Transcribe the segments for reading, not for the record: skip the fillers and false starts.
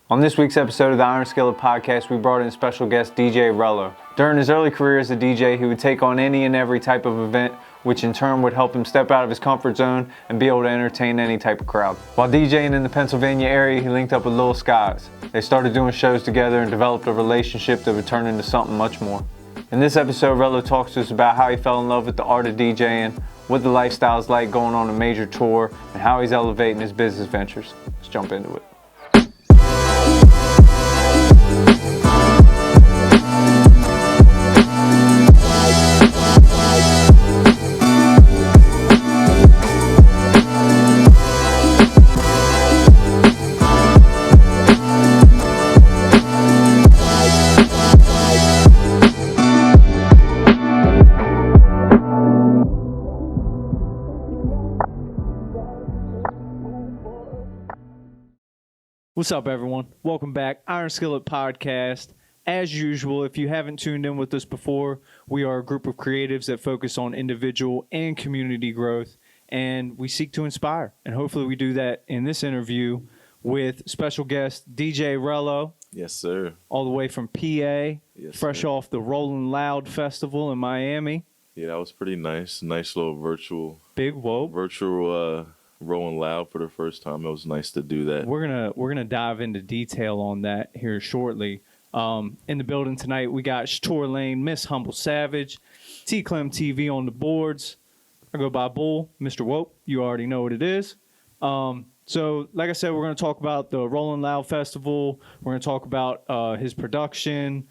On this week's episode of the Iron Skillet Podcast, we brought in special guest DJ Rello. During his early career as a DJ, he would take on any and every type of event, which in turn would help him step out of his comfort zone and be able to entertain any type of crowd. While DJing in the Pennsylvania area, he linked up with Lil Skies. They started doing shows together and developed a relationship that would turn into something much more. In this episode, Rello talks to us about how he fell in love with the art of DJing, what the lifestyle is like going on a major tour, and how he's elevating his business ventures. Let's jump into it. What's up, everyone? Welcome back, Iron Skillet Podcast. As usual, if you haven't tuned in with us before, we are a group of creatives that focus on individual and community growth, and we seek to inspire. And hopefully we do that in this interview with special guest DJ Rello. Yes, sir. All the way from PA, fresh off the Rollin' Loud Festival in Miami. Yeah, that was pretty nice. Nice little virtual Rolling Loud for the first time. It was nice to do that. We're gonna dive into detail on that here shortly. In the building tonight, we got Shtor Lane, Miss Humble Savage, T Clem TV on the boards. I go by Bull, Mr. Wope. You already know what it is. So, like I said, we're gonna talk about the Rollin' Loud Festival. We're gonna talk about his production,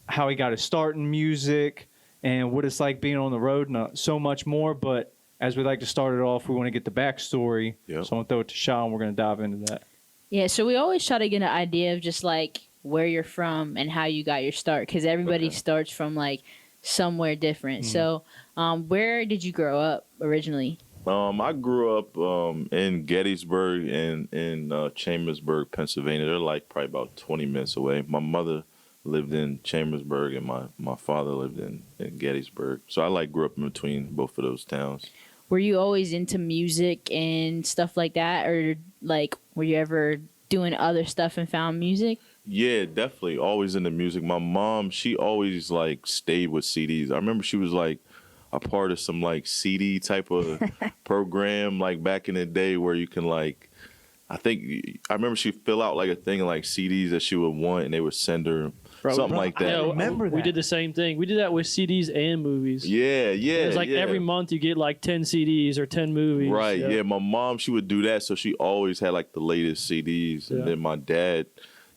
how he got his start in music, and what it's like being on the road, and so much more. But as we like to start it off, we want to get the backstory. Yep. So I'm going to throw it to Sean. We're going to dive into that. Yeah, so we always try to get an idea of just like where you're from and how you got your start, because everybody starts from like somewhere different. So where did you grow up originally? I grew up in Gettysburg and in Chambersburg, Pennsylvania. They're like probably about 20 minutes away. My mother lived in Chambersburg and my father lived in Gettysburg. So I grew up in between both of those towns. Were you always into music and stuff like that, or like were you ever doing other stuff and found music? Yeah, definitely. Always into music. My mom, she always stayed with CDs. I remember she was a part of some CD type of program back in the day where you can I remember she'd fill out a thing of CDs that she would want and they would send her something like that. I remember that. We did the same thing. We did that with CDs and movies. Yeah. It was every month you get 10 CDs or 10 movies. Right, yeah. My mom, she would do that, so she always had the latest CDs. And then my dad,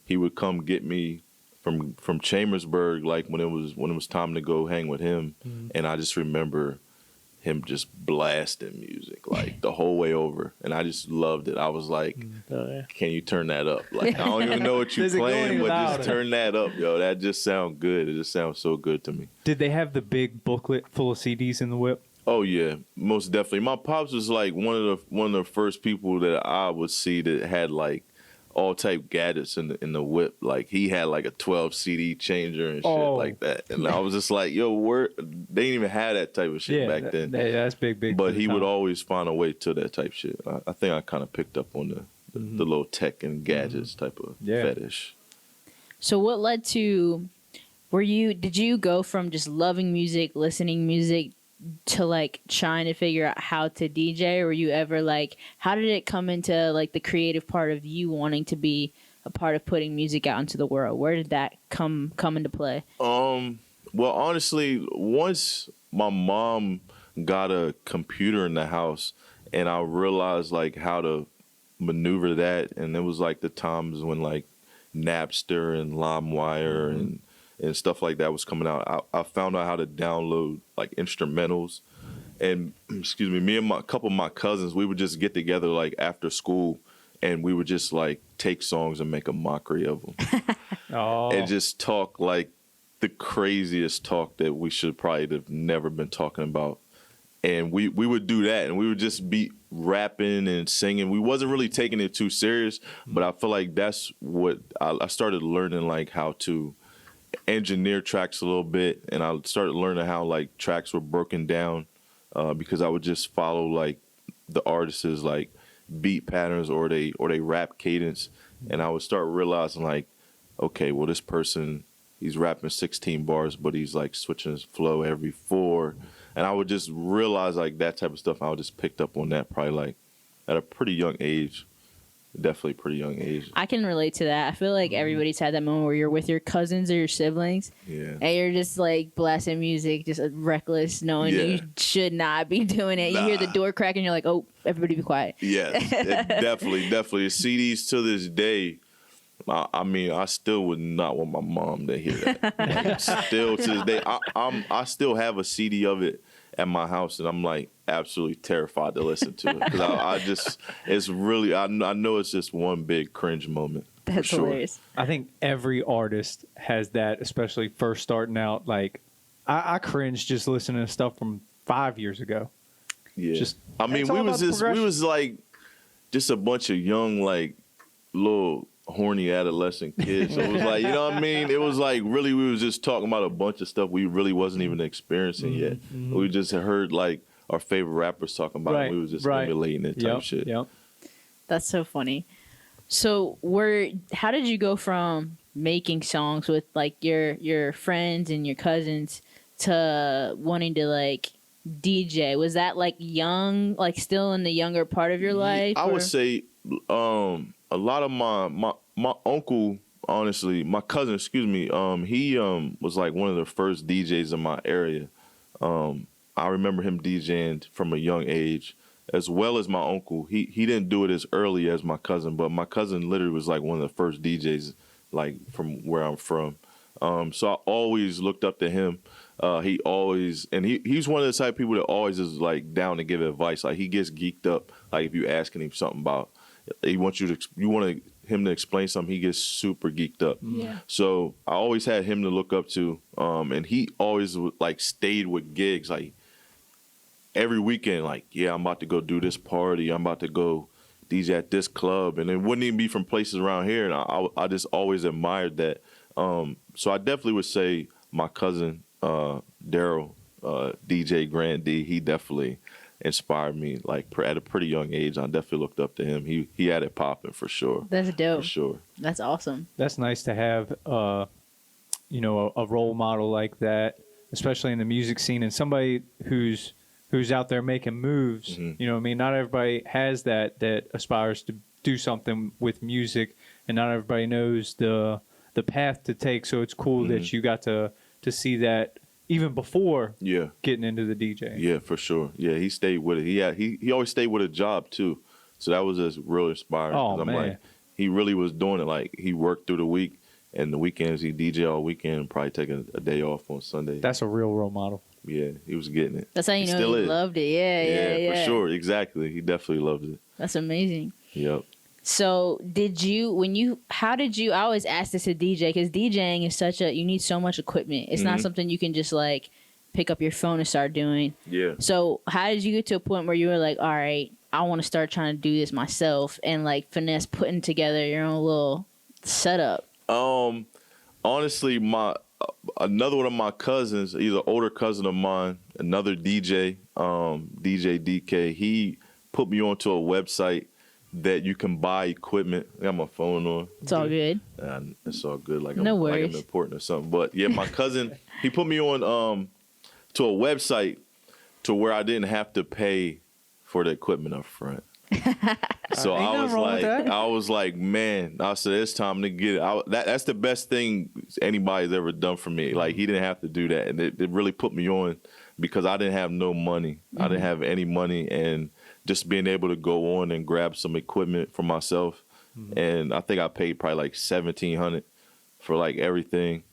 he would come get me from Chambersburg when it was time to go hang with him. Mm-hmm. And I just remember him just blasting music the whole way over, and I just loved it. I was can you turn that up? I don't even know what you're playing, but just turn that up, yo. That just sounds good. It just sounds so good to me. Did they have the big booklet full of CDs in the whip? Oh yeah, most definitely. My pops was one of the first people that I would see that had all type gadgets in the whip. He had a 12 CD changer and shit like that. And I was just yo, they didn't even have that type of shit back then. That's big. But he would always find a way to that type shit. I think I kind of picked up on the little tech and gadgets type of fetish. So what led to, did you go from just loving music, listening music, to trying to figure out how to DJ? Or were you ever how did it come into the creative part of you wanting to be a part of putting music out into the world? Where did that come into play? Well, honestly, once my mom got a computer in the house and I realized how to maneuver that, and it was the times when Napster and LimeWire and stuff like that was coming out. I found out how to download instrumentals, and me and a couple of my cousins, we would just get together after school, and we would just take songs and make a mockery of them, and just talk the craziest talk that we should probably have never been talking about. And we would do that, and we would just be rapping and singing. We wasn't really taking it too serious, but I feel that's what I started learning, how to engineer tracks a little bit, and I started learning how tracks were broken down because I would just follow the artists' beat patterns or they rap cadence, and I would start realizing like, okay, well this person, he's rapping 16 bars, but he's like switching his flow every 4, and I would just realize like that type of stuff. I would just picked up on that probably like at a pretty young age. Definitely pretty young age. I can relate to that. I feel like everybody's had that moment where you're with your cousins or your siblings, and you're just like blasting music, just reckless, knowing you should not be doing it. You hear the door crack, and you're like, "Oh, everybody, be quiet." Yes, definitely. The CDs to this day. I mean, I still would not want my mom to hear that. Like, still to this day, I still have a CD of it at my house, and I'm like absolutely terrified to listen to it because I just, it's really, I know it's just one big cringe moment. That's hilarious. I think every artist has that, especially first starting out. Like, I cringe just listening to stuff from 5 years ago. Yeah, Just, I mean, we was like just a bunch of young, like little horny adolescent kids. So it was like, you know what I mean? It was like really we was just talking about a bunch of stuff we really wasn't even experiencing yet. We just heard like our favorite rappers talking about it. And we was just emulating it type shit. Yep. That's so funny. So how did you go from making songs with like your friends and your cousins to wanting to like DJ? Was that like young, like still in the younger part of your life? I would say a lot of my uncle, honestly, my cousin, excuse me, he was like one of the first DJs in my area. I remember him DJing from a young age, as well as my uncle. He didn't do it as early as my cousin, but my cousin literally was like one of the first DJs, like from where I'm from. So I always looked up to him. He's one of the type of people that always is like down to give advice. Like he gets geeked up. Like if you asking him something about, you want him to explain something, he gets super geeked up. Yeah. So I always had him to look up to, and he always like stayed with gigs like every weekend. Like, yeah, I'm about to go do this party. I'm about to go DJ at this club, and it wouldn't even be from places around here. And I just always admired that. So I definitely would say my cousin Daryl, DJ Grand D, he definitely inspired me like at a pretty young age. I definitely looked up to him. He had it popping for sure. That's dope. For sure. That's awesome. That's nice to have, a role model like that, especially in the music scene, and somebody who's out there making moves. You know what I mean? Not everybody has that aspires to do something with music, and not everybody knows the path to take. So it's cool that you got to see that even before getting into the DJ. Yeah, for sure. Yeah, he stayed with it. He always stayed with a job too. So that was just real inspiring. Oh, I'm man. like, he really was doing it. Like he worked through the week, and the weekends he DJ all weekend and probably take a day off on Sunday. That's a real role model. Yeah, he was getting it. That's how you know he loved it. Yeah, for sure. Exactly. He definitely loved it. That's amazing. Yep. So how did you, I always ask this to DJ, because DJing is you need so much equipment. It's not something you can just like pick up your phone and start doing. Yeah. So how did you get to a point where you were like, all right, I want to start trying to do this myself and like finesse putting together your own little setup? Honestly, another one of my cousins, he's an older cousin of mine, another DJ, DJ DK, he put me onto a website that you can buy equipment. I got my phone on. It's all good. It's all good. Like no worries. Like I'm important or something. But yeah, my cousin, he put me on to a website to where I didn't have to pay for the equipment up front. So I was like, man, I said it's time to get it. That's the best thing anybody's ever done for me. Like he didn't have to do that, and it really put me on because I didn't have no money. I didn't have any money, and just being able to go on and grab some equipment for myself. And I think I paid probably like $1,700 for like everything,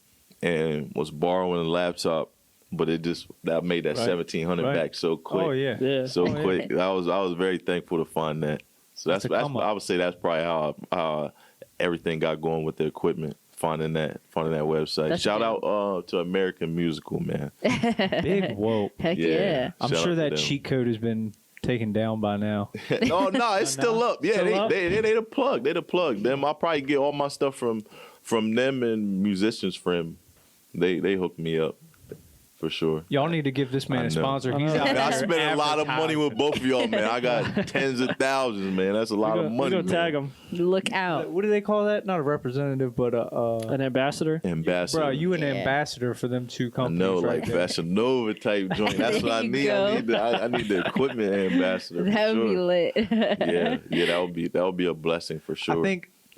and was borrowing a laptop. But that made that $1,700 back so quick. Oh yeah, so quick. I was very thankful to find that. So that's I would say that's probably how everything got going with the equipment. Finding that website. Shout out to American Musical, man. Big whoa. Heck yeah. I'm sure that cheat code has been taken down by now. No, it's still up. Yeah, they the plug. They the plug. Them, I probably get all my stuff from them and musicians from. They hooked me up. for sure. Y'all need to give this man I a know. sponsor. He's I out know. there I spent a lot of money with both of y'all, man. I got tens of thousands, man. That's a lot of We're money. gonna man. tag him. Look out. What do they call that? Not a representative, but An ambassador. Ambassador. bro, you an Yeah. ambassador for them two I companies. know, right like there. Fashion Nova type joint. That's There what I you need. go. I need the equipment ambassador. That for would be sure. lit. Yeah, that would be a blessing for sure.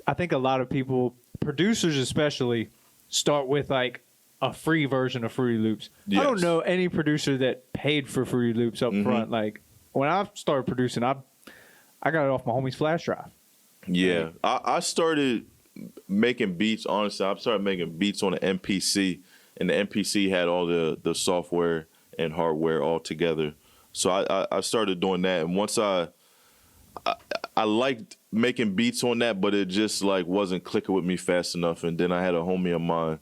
I think a lot of people, producers especially, start with like a free version of Fruity Loops. I don't Yes. know any producer that paid for Fruity Loops up front. Like when I started producing, I got it off my homie's flash drive. Yeah, I started making beats. Honestly, I started making beats on the MPC, and the MPC had all the software and hardware all together. So I started doing that, and once I liked making beats on that, but it just like wasn't clicking with me fast enough. And then I had a homie of mine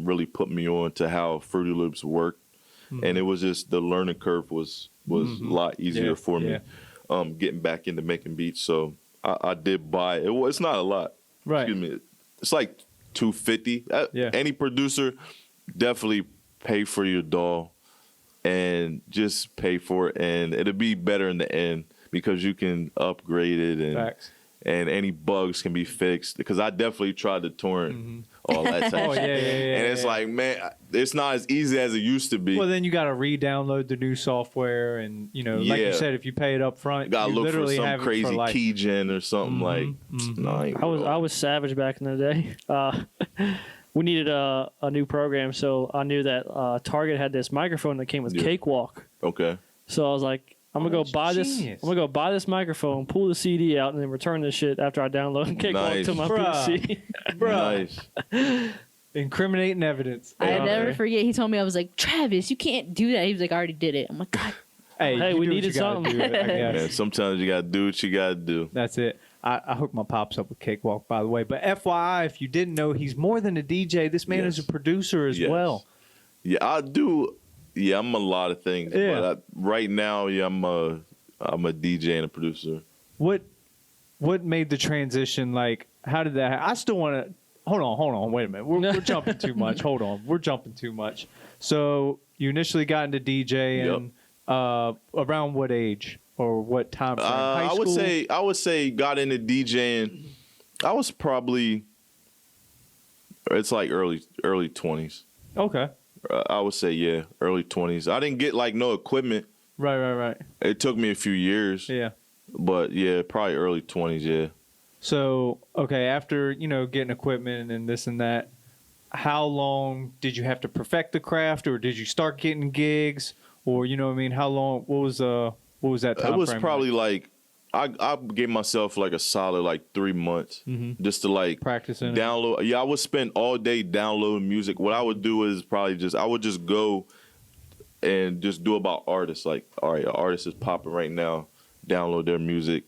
really put me on to how Fruity Loops worked, and it was just the learning curve was a lot easier Yeah, for me getting back into making beats. So I did buy it. It's not a lot. Right. Excuse me. It's like $250. Yeah. Any producer, definitely pay for your DAW and just pay for it, and it'll be better in the end because you can upgrade it Facts. and any bugs can be fixed. Because I definitely tried to torrent all that type Oh, of yeah, shit. yeah, yeah, And it's yeah. like, man, it's not as easy as it used to be. Well, then you got to re-download the new software, and like you Yeah. said, if you pay it up front, Gotta you look for literally some have it crazy for like, key gen or something like. No, I was savage back in the day. We needed a new program, so I knew that Target had this microphone that came with Yeah. Cakewalk. Okay. So I was like, I'm gonna go that's buy this. genius. I'm gonna go buy this microphone, pull the CD out, and then return this shit after I download Cakewalk Nice. to my Bruh. PC. Nice. incriminating evidence. I Yeah. never forget. He told me, I was like, Travis, you can't do that. He was like, I already did it. I'm like, God. Hey, Hey, you we do what needed you gotta something. do, I guess. Man, sometimes you gotta do what you gotta do. That's it. I hooked my pops up with Cakewalk, by the way. But FYI, if you didn't know, he's more than a DJ. This man is Yes. a producer as Yes. well. Yeah, I do. Yeah, I'm a lot of things. Yeah. But right now, yeah, I'm a DJ and a producer. What made the transition? Like, how did that? I still want to. Hold on. Wait a minute. We're jumping too much. Hold on. We're jumping too much. So you initially got into DJing around what age or what time frame? High I school? would say got into DJing. I was probably it's like early 20s. Okay. I would say early 20s. I didn't get like no equipment. Right. It took me a few years, Yeah. but yeah, probably early 20s. Yeah. So, okay, after, getting equipment and this and that, how long did you have to perfect the craft, or did you start getting gigs, or, how long, what was that time It was frame probably like I gave myself like a solid like 3 months just to like practicing it? download. Yeah, I would spend all day downloading music. What I would do is probably I would just go and just do about artists. Like, all right, an artist is popping right now. Download their music,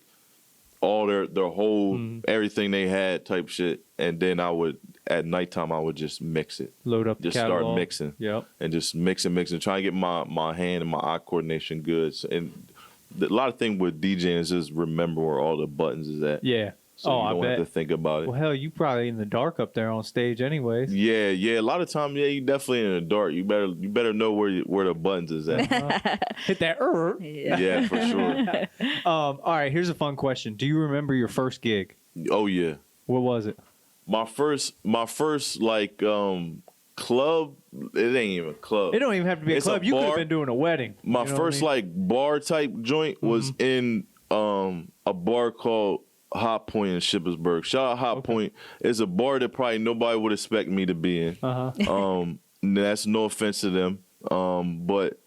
all their whole everything they had type shit, and then I would at nighttime I would just mix it, Load up the just catalog. start mixing, Yep. and just mixing, try and get my hand and my eye coordination good. And a lot of thing with DJing is just remember where all the buttons is at. Yeah. So you I don't bet. have to think about it. Well, hell, you probably in the dark up there on stage anyways. Yeah. A lot of times, you definitely in the dark. You better know where the buttons is at. Hit that. Yeah. Yeah, for sure. All right, here's a fun question. Do you remember your first gig? Oh yeah, What was it? my first like club. It ain't even a club. It don't even have to be a It's a club. You could have bar. been doing a wedding. My You know what I first mean? like bar type joint was in a bar called Hot Point in Shippensburg. Shout out Hot Point. It's a bar that probably nobody would expect me to be in. That's no offense to them. But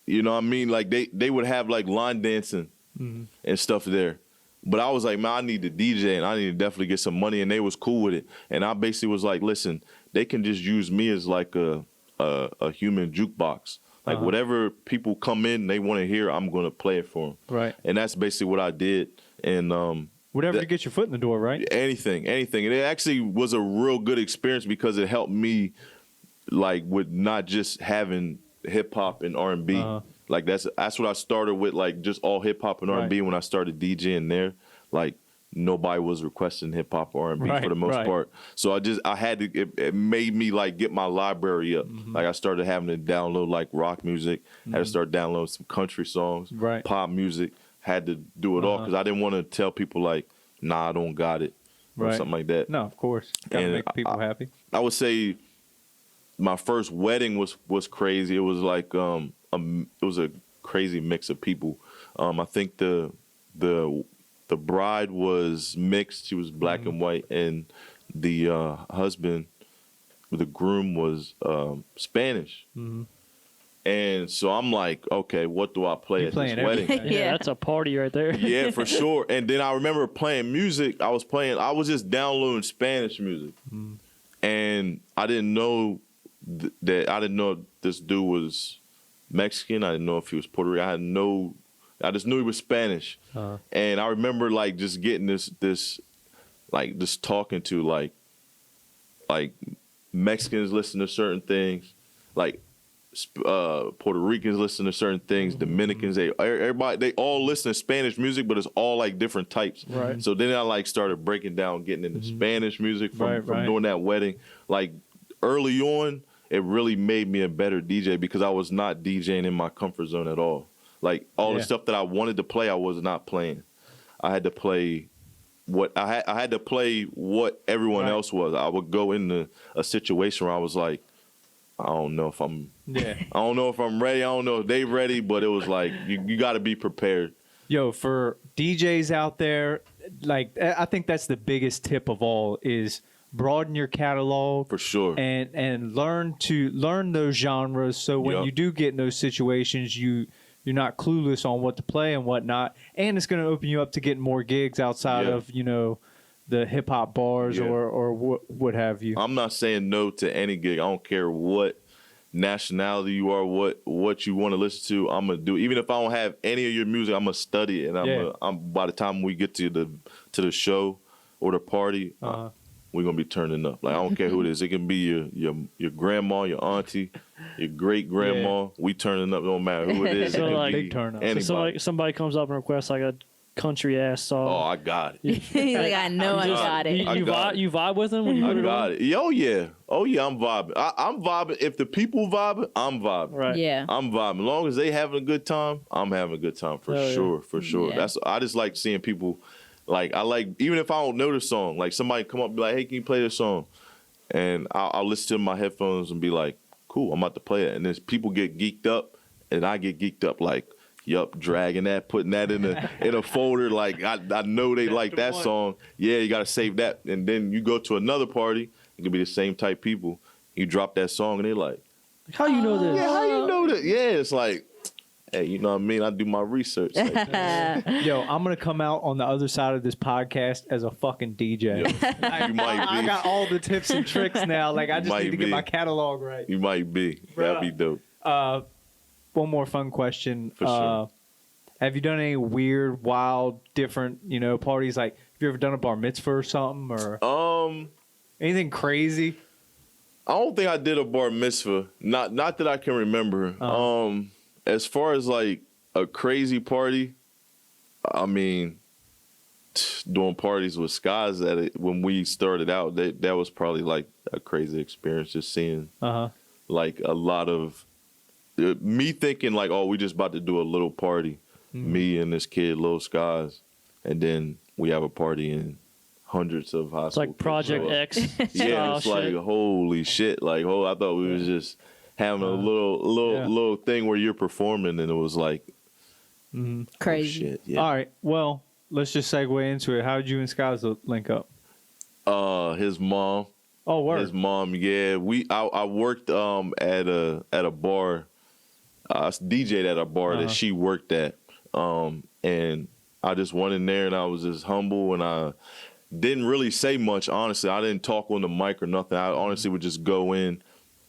you know what I mean? Like they would have like line dancing and stuff there. But I was like, man, I need to DJ and I need to definitely get some money, and they was cool with it. And I basically was like, listen, they can just use me as like a human jukebox. Like whatever people come in, they want to hear, I'm going to play it for them. Right. And that's basically what I did. And Whatever to get your foot in the door, right? anything. And it actually was a real good experience because it helped me like with not just having hip hop and R&B. Like that's what I started with, like just all hip hop and R&B when I started DJing there. Like nobody was requesting hip hop or R&B for the most Right. part. So I had to. It made me like get my library up. Like I started having to download like rock music. Had to start downloading some country songs, Right. pop music. Had to do it all because I didn't want to tell people like, nah, I don't got it or Right. something like that. No, of course. Gotta And make people happy. I would say my first wedding was crazy. It was like it was a crazy mix of people. I think the bride was mixed. She was black and white, and the husband, the groom, was Spanish. And so I'm like, okay, what do I play You at playing this wedding? everything. Yeah, that's a party right there. Yeah, for sure. And then I remember playing music. I was just downloading Spanish music, and I didn't know that I didn't know this dude was Mexican. I didn't know if he was Puerto Rican. I just knew he was Spanish. And I remember like just getting this like just talking to like Mexicans listen to certain things, like Puerto Ricans listen to certain things, Dominicans, everybody, they all listen to Spanish music, but it's all like different types. Right. So then I like started breaking down, getting into Spanish music from doing that wedding. Like early on, it really made me a better DJ because I was not DJing in my comfort zone at all. Like all the stuff that I wanted to play, I was not playing. I had to play what I had to play what everyone else was. I would go into a situation where I was like, I don't know if I'm ready. I don't know if they ready, but it was like you got to be prepared. Yo, for DJs out there, like I think that's the biggest tip of all is broaden your catalog For sure. and learn those genres. So when you do get in those situations, you're not clueless on what to play and whatnot, and it's going to open you up to getting more gigs outside of the hip hop bars or what have you. I'm not saying no to any gig. I don't care what nationality you are, what you want to listen to. I'm gonna do. Even if I don't have any of your music, I'm gonna study it. And I'm by the time we get to the show or the party, we're gonna be turning up. Like I don't care who it is. It can be your grandma, your auntie, your great grandma. We turning up. Don't matter who it is. So, it can like, be big turn up. So anybody. somebody comes up and requests like a country ass song. Oh, I got it. He's like, I know I got it. I got it. You vibe with them when you I put it got on? it. Oh yeah, I'm vibing. I'm vibing. If the people vibing, I'm vibing. Right. Yeah. I'm vibing. As long as they having a good time, I'm having a good time for Oh, yeah. sure. For sure. Yeah. I just like seeing people. Like I like even if I don't know the song, like somebody come up and be like, "Hey, can you play this song?" And I'll listen to my headphones and be like, "Cool, I'm about to play it." And then people get geeked up, and I get geeked up like. Yup, dragging that, putting that in a folder. Like I know they like that song. Yeah, you gotta save that. And then you go to another party. It could be the same type people. You drop that song and they like, How you know this? yeah, how you know that? Yeah, it's like, hey, you know what I mean? I do my research. Like, Yo, I'm gonna come out on the other side of this podcast as a fucking DJ. you might I be. got all the tips and tricks now. Like I just Might need to get be. my catalog right. You might be. That'd be dope. One more fun question. For sure. Have you done any weird, wild, different, parties? Like, have you ever done a bar mitzvah or something, or anything crazy? I don't think I did a bar mitzvah. Not that I can remember. As far as like a crazy party, I mean, doing parties with Skies at it when we started out, that was probably like a crazy experience. Just seeing like a lot of me thinking like, oh, we just about to do a little party, me and this kid, Lil Skies, and then we have a party and hundreds of high It's school like kids Project show up. X. Yeah, style it's like shit. holy shit. Like, I thought we was just having a little thing where you're performing, and it was like, Crazy. shit. Yeah. All right. Well, let's just segue into it. How did you and Skies link up? His mom. Oh, word. His mom. Yeah, I worked at a bar. I DJ'd at a bar that she worked at, and I just went in there and I was just humble and I didn't really say much. Honestly, I didn't talk on the mic or nothing. I honestly would just go in,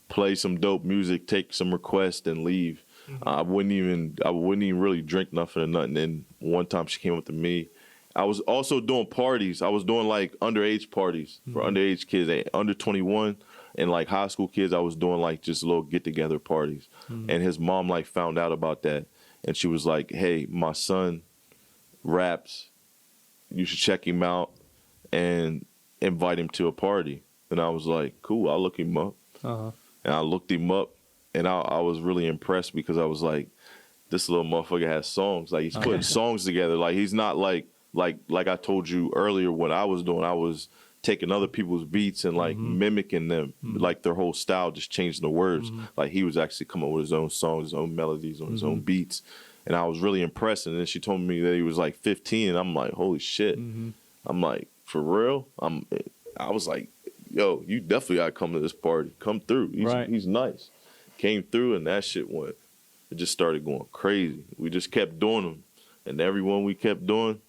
play some dope music, take some requests, and leave. I wouldn't even really drink nothing or nothing. And one time she came up to me. I was also doing parties. I was doing like underage parties for underage kids, under 21. And like high school kids, I was doing like just little get together parties. And his mom like found out about that. And she was like, hey, my son raps. you should check him out and invite him to a party. And I was like, cool, I'll look him up. Uh-huh. And I looked him up, and I was really impressed because I was like, this little motherfucker has songs. Like, he's putting songs together. Like, he's not like I told you earlier what I was doing. I was taking other people's beats and like mimicking them, like their whole style, just changing the words. Like, he was actually coming up with his own songs, his own melodies on his own beats. And I was really impressed. And then she told me that he was like 15, and I'm like, holy shit. I'm like, for real? I was like, yo, you definitely gotta come to this party. Come through. He's nice. Came through, and that shit went. It just started going crazy. We just kept doing them, and everyone we kept doing,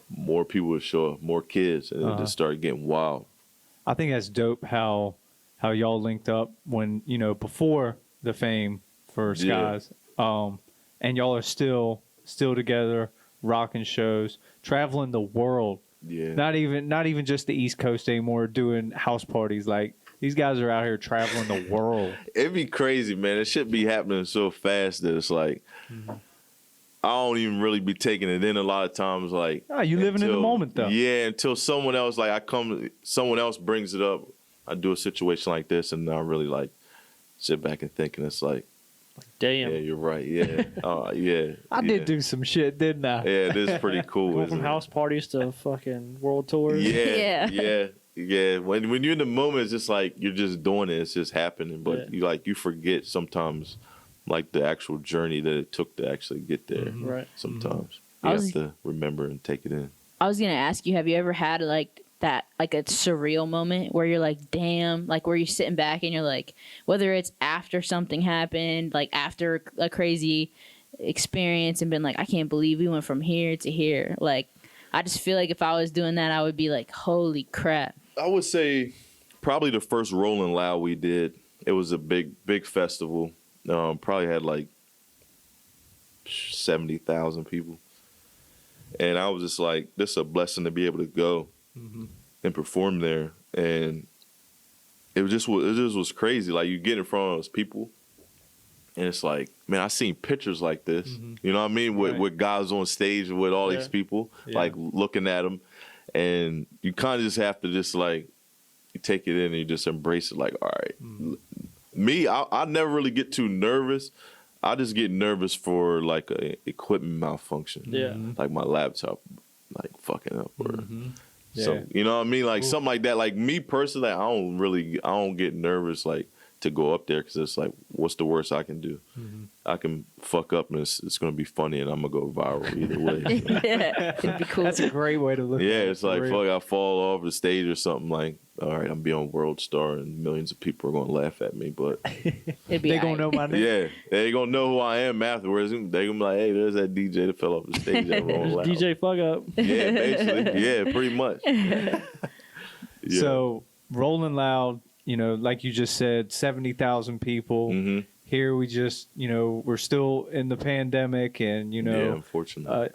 more people would show up, more kids, and it just started getting wild. I think that's dope how y'all linked up when, you know, before the fame for Skies. And y'all are still together, rocking shows, traveling the world. Yeah. Not even just the East Coast anymore, doing house parties. Like, these guys are out here traveling the world. It'd be crazy, man. It should be happening so fast that it's like, I don't even really be taking it in a lot of times. Like, you living in the moment, though. Yeah, until someone else, someone else brings it up. I do a situation like this, and I really like sit back and think, and it's like, damn. yeah, you're right. Yeah. Yeah. I did do some shit, didn't I? Yeah, it is pretty cool. Go from house parties to fucking world tours. Yeah. When you're in the moment, it's just like you're just doing it. It's just happening. But you forget sometimes, like, the actual journey that it took to actually get there. Right. Sometimes you have to remember and take it in. I was gonna ask you, have you ever had like that, like a surreal moment where you're like, damn, like where you're sitting back and you're like, whether it's after something happened, like after a crazy experience, and been like, I can't believe we went from here to here. Like, I just feel like if I was doing that, I would be like, holy crap. I would say probably the first Rolling Loud we did. It was a big festival. Probably had like 70,000 people. And I was just like, this is a blessing to be able to go and perform there. And it just was crazy. Like, you get in front of those people, and it's like, man, I seen pictures like this. You know what I mean? With guys on stage with all these people, like looking at them. And you kind of just have to just like, you take it in and you just embrace it. Like, all right. Me, I never really get too nervous. I just get nervous for like a equipment malfunction. Yeah. Like my laptop like fucking up or so, you know what I mean? Like something like that. Like me personally, I don't get nervous like to go up there, because it's like, what's the worst I can do? I can fuck up and it's going to be funny, and I'm going to go viral either way. Yeah, it'd be cool. That's a great way to look at it. Yeah, it's like, fuck, I fall off the stage or something, like, all right, I'm be on World Star and millions of people are going to laugh at me, but It'd be They gonna know my name. yeah, they going to know who I am afterwards. They going to be like, hey, there's that DJ that fell off the stage at Rolling Loud. DJ fuck up. Yeah, basically. Yeah, pretty much. Yeah. So, Rolling Loud, you know, like you just said, 70,000 people. Here we just, you know, we're still in the pandemic, and, you know,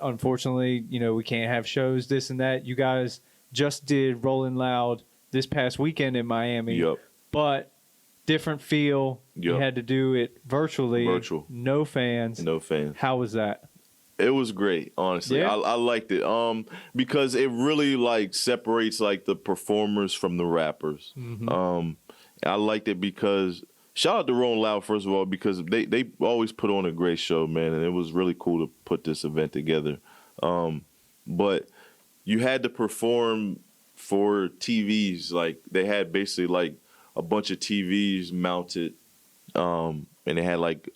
unfortunately, you know, we can't have shows, this and that. You guys just did Rolling Loud this past weekend in Miami, but different feel. You had to do it virtually. No fans. How was that? It was great, honestly. Yeah. I liked it. Because it really like separates like the performers from the rappers. I liked it because, shout out to Rolling Loud, first of all, because they always put on a great show, man, and it was really cool to put this event together. But you had to perform for TVs. Like, they had basically like a bunch of TVs mounted, and they had like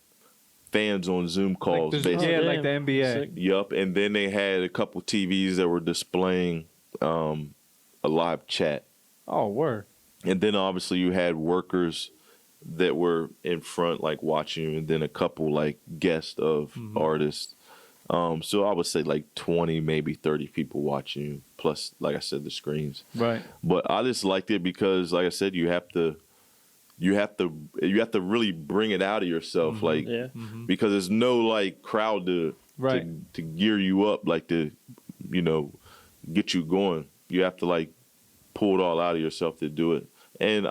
fans on Zoom calls, like basically. Yeah, like the NBA. Yup, and then they had a couple TVs that were displaying a live chat. Oh, word. And then obviously you had workers that were in front, like watching you, and then a couple like guests of artists. So I would say like 20, maybe 30 people watching you, plus, like I said, the screens. Right. But I just liked it because, like I said, you have to really bring it out of yourself, like, because there's no like crowd to gear you up, like to, you know, get you going. You have to like pull it all out of yourself to do it. And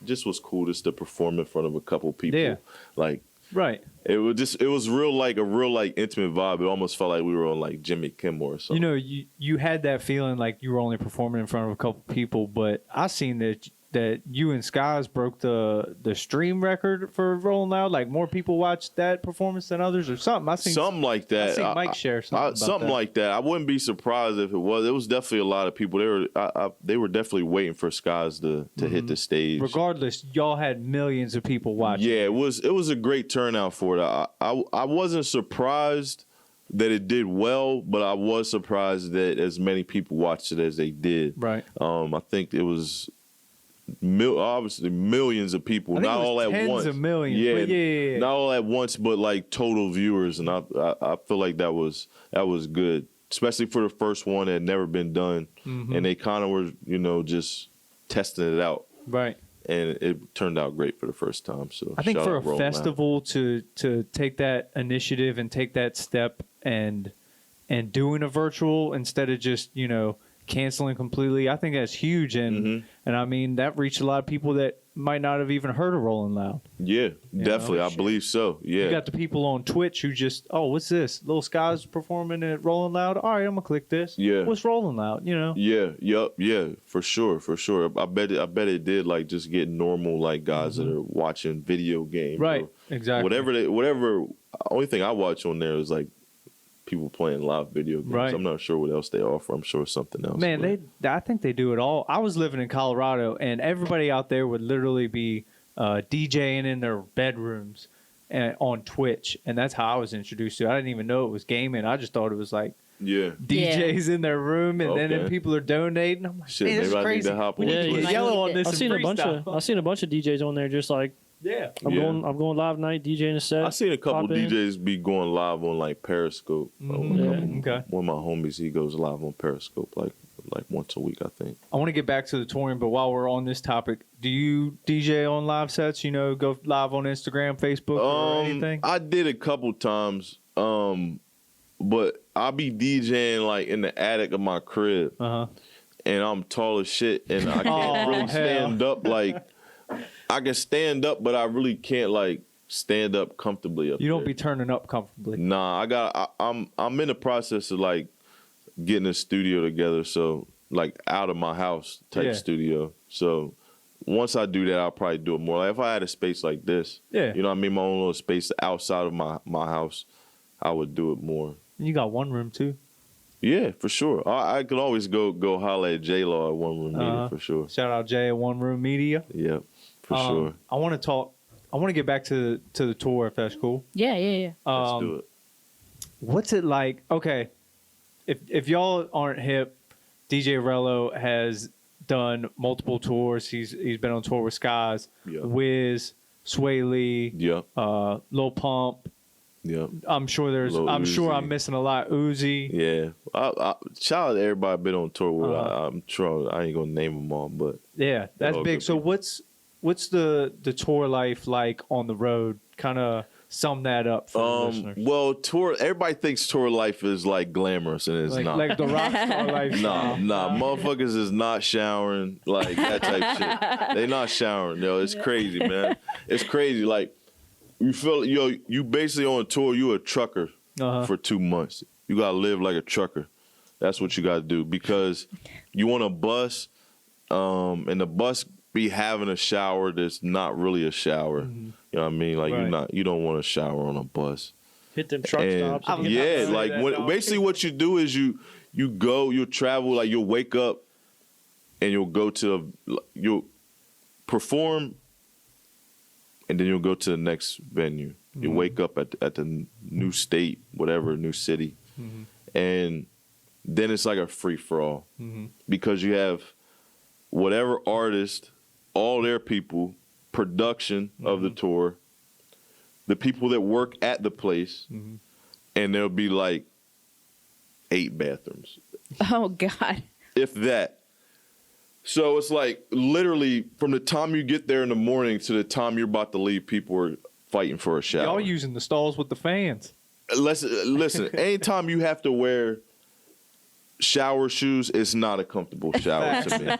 just was cool just to perform in front of a couple people. Yeah. Like, right. It was real like a real like intimate vibe. It almost felt like we were on like Jimmy Kimmel or something. You know, you had that feeling like you were only performing in front of a couple people, but I seen that you and Skies broke the stream record for Rolling Loud. Like more people watched that performance than others, or something. I seen something like that. I seen Mike share something like that. I wouldn't be surprised if it was. It was definitely a lot of people. They were definitely waiting for Skies to hit the stage. Regardless, y'all had millions of people watching. Yeah, it was a great turnout for it. I wasn't surprised that it did well, but I was surprised that as many people watched it as they did. Right. I think it was obviously millions of people, not all at once. Tens of millions. Yeah, yeah, not all at once, but like total viewers, and I feel like that was good, especially for the first one that had never been done, and they kind of were just testing it out. Right. And it turned out great for the first time. So I think for a festival to take that initiative and take that step and doing a virtual instead of just canceling completely, I think that's huge. And I mean that reached a lot of people that might not have even heard of Rolling Loud. Yeah, definitely. I believe so. Yeah, you got the people on Twitch who just, what's this? Lil Skies performing at Rolling Loud. All right, I'm gonna click this. Yeah, what's Rolling Loud? Yeah, for sure. I bet it did like just get normal like guys that are watching video games. Right. Exactly. Whatever. Only thing I watch on there is like people playing live video games. Right. I'm not sure what else they offer. I'm sure it's something else. Man, I think they do it all. I was living in Colorado, and everybody out there would literally be DJing in their bedrooms and on Twitch, and that's how I was introduced to it. I didn't even know it was gaming. I just thought it was like DJs in their room, and then people are donating. I'm like, shit, man, this is maybe crazy. I need to hop on. We need to Twitch. get Yellow on this. I've seen a bunch of DJs on there just like I'm going live night DJing a set. I seen a couple DJs be going live on like Periscope. Okay. One of my homies, he goes live on Periscope like once a week, I think. I want to get back to the touring, but while we're on this topic, do you DJ on live sets? Go live on Instagram, Facebook, or anything? I did a couple times, but I'll be DJing like in the attic of my crib, and I'm tall as shit, and I can't really stand up. Like I can stand up, but I really can't like stand up comfortably up You don't there. be turning up comfortably. Nah, I'm in the process of like getting a studio together, so like out of my house type studio. So once I do that, I'll probably do it more. Like if I had a space like this, my own little space outside of my house, I would do it more. You got one room too. Yeah, for sure. I could always go holler at J-Law at One Room Media for sure. Shout out Jay at One Room Media. Yeah, for sure. I want to get back to the tour if that's cool. Yeah. Let's do it. What's it like? Okay, if y'all aren't hip, DJ Rello has done multiple tours. He's been on tour with Skies, Wiz, Sway Lee, Lil Pump. Yeah, I'm sure I'm missing a lot. Uzi. Yeah, shout out to everybody I've been on tour with. I'm sure I ain't gonna name them all, but yeah, that's big. So what's the tour life like on the road? Kind of sum that up for the listeners. Well, everybody thinks tour life is like glamorous, and it's not. Like the rock star life. Nah, motherfuckers is not showering like that type shit. They not showering, yo. It's crazy, man. It's crazy. Like you feel, you basically on tour. You a trucker for 2 months. You gotta live like a trucker. That's what you gotta do because you want a bus, and the bus be having a shower that's not really a shower. You know what I mean? Like you don't want to shower on a bus. Hit them truck stops. Yeah, like basically what you do is you'll travel, like you'll wake up and you'll perform and then you'll go to the next venue. You wake up at the new state, whatever, new city. And then it's like a free for all because you have whatever artist, all their people, production of the tour, the people that work at the place, and there'll be like 8 bathrooms. Oh, God. If that. So it's like literally from the time you get there in the morning to the time you're about to leave, people are fighting for a shower. Y'all using the stalls with the fans. Listen, anytime you have to wear shower shoes, it's not a comfortable shower to me.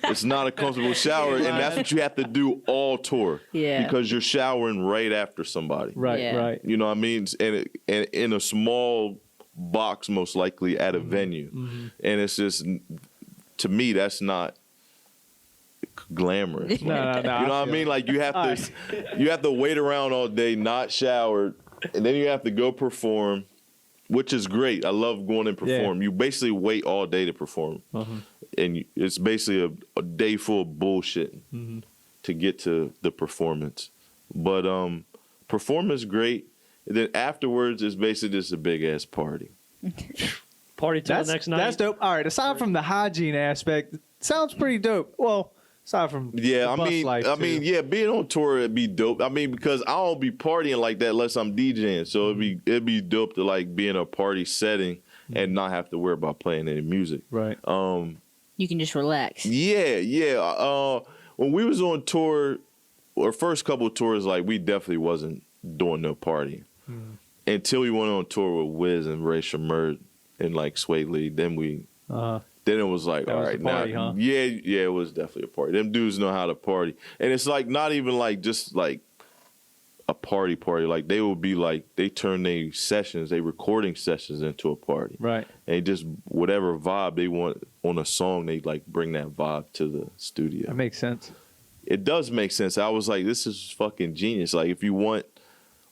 It's not a comfortable shower, and that's what you have to do all tour. Yeah. Because you're showering right after somebody. Right, Yeah. right. You know what I mean? And in a small box, most likely at a venue. And it's just, to me, that's not glamorous. No. You know what I mean? Like you have to wait around all day, not showered, and then you have to go perform, which is great. I love going and perform. Yeah. You basically wait all day to perform, and it's basically a day full of bullshit to get to the performance. But performance great. And then afterwards, it's basically just a big ass party. Party till the next night. That's dope. All right, aside from the hygiene aspect, sounds pretty dope. Well, aside from Yeah, the bus life, I too. mean, yeah, being on tour it'd be dope. I mean, because I don't be partying like that unless I'm DJing. So it'd be dope to like be in a party setting and not have to worry about playing any music. Right. You can just relax. Yeah. When we was on tour, our first couple of tours, like we definitely wasn't doing no partying until we went on tour with Wiz and Ray Shamir and like Sway Lee. Then it was like, That all was right, the party, now, huh? yeah, it was definitely a party. Them dudes know how to party, and it's like not even like just like a party. Like they will be like they turn their sessions, they recording sessions into a party. Right. And just whatever vibe they want on a song, they like bring that vibe to the studio. That makes sense. It does make sense. I was like, this is fucking genius. Like, if you want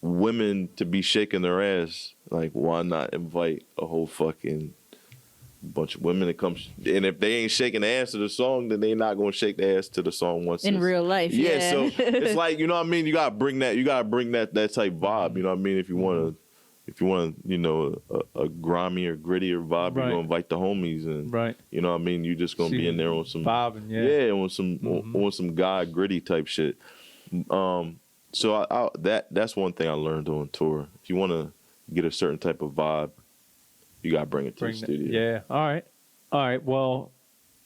women to be shaking their ass, like, why not invite a whole fucking bunch of women to come? And if they ain't shaking the ass to the song, then they not gonna shake the ass to the song once In real life, yeah. So it's like, you know what I mean? You gotta bring that type vibe. You know what I mean? If you want, you know, a grimy or grittier vibe, Right. you're gonna invite the homies, and Right. you know what I mean? You just gonna be in there on some vibing, on some guy gritty type shit. So that's one thing I learned on tour. If you want to get a certain type of vibe, you gotta bring it to the studio. Yeah. All right. Well,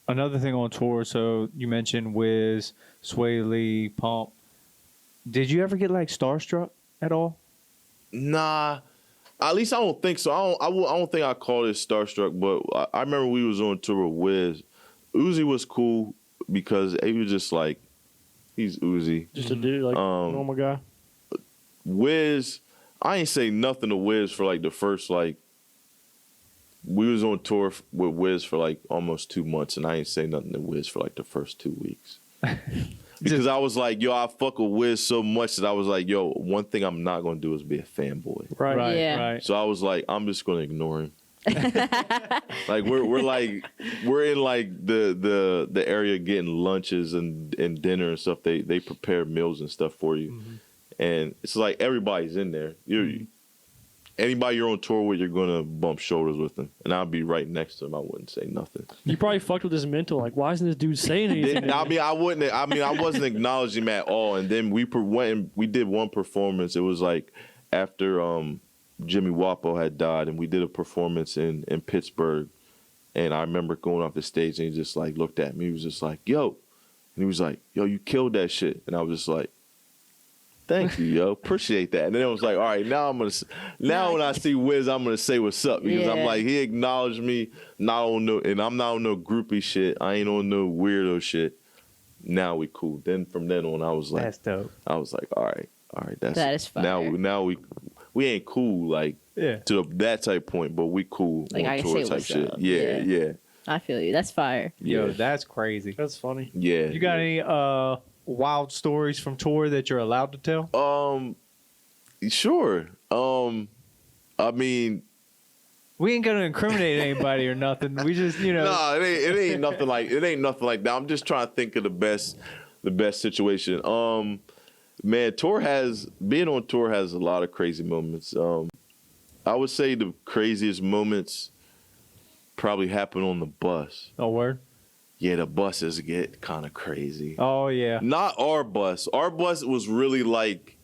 another thing on tour. So you mentioned Wiz, Sway Lee, Pump. Did you ever get like starstruck at all? Nah, at least I don't think so. I don't think I call it starstruck. But I remember we was on tour with Wiz. Uzi was cool because he was just like, he's Uzi. Just a dude, like normal guy. Wiz, I ain't say nothing to Wiz for like the first like. We was on tour with Wiz for like almost 2 months, and I ain't say nothing to Wiz for like the first 2 weeks. Because I was like, yo, I fuck with Wiz so much that I was like, yo, one thing I'm not gonna do is be a fanboy. Right. Yeah. Right. So I was like, I'm just gonna ignore him. Like we're in like the area getting lunches and dinner and stuff. They prepare meals and stuff for you, and it's like everybody's in there. Anybody you're on tour with, you're gonna bump shoulders with them, and I'll be right next to him. I wouldn't say nothing. You probably fucked with his mental. Like, why isn't this dude saying anything? I wasn't acknowledging him at all. And then we did one performance. It was like after Jimmy Wapo had died, and we did a performance in Pittsburgh. And I remember going off the stage, and he just like looked at me. He was just like, "Yo," and he was like, "Yo, you killed that shit." And I was just like, "Thank you, yo, appreciate that." And then it was like, all right, now when I see Wiz, I'm gonna say what's up, because I'm like, he acknowledged me, and I'm not on no groupie shit. I ain't on no weirdo shit. Now we cool. Then from then on, I was like, That's dope. I was like, all right, That is fire. Now we ain't cool like to that type point, but we cool Like, on I can tour say type what's shit. up. Yeah. I feel you. That's fire. Yo, that's crazy. That's funny. Yeah. You got any wild stories from tour that you're allowed to tell? Sure. I mean, We ain't gonna incriminate anybody or nothing. We just, you know. no, it ain't nothing like that. I'm just trying to think of the best situation. Man, being on tour has a lot of crazy moments. I would say the craziest moments probably happen on the bus. Oh, word? Yeah, the buses get kind of crazy. Oh, yeah. Not our bus. Our bus was really like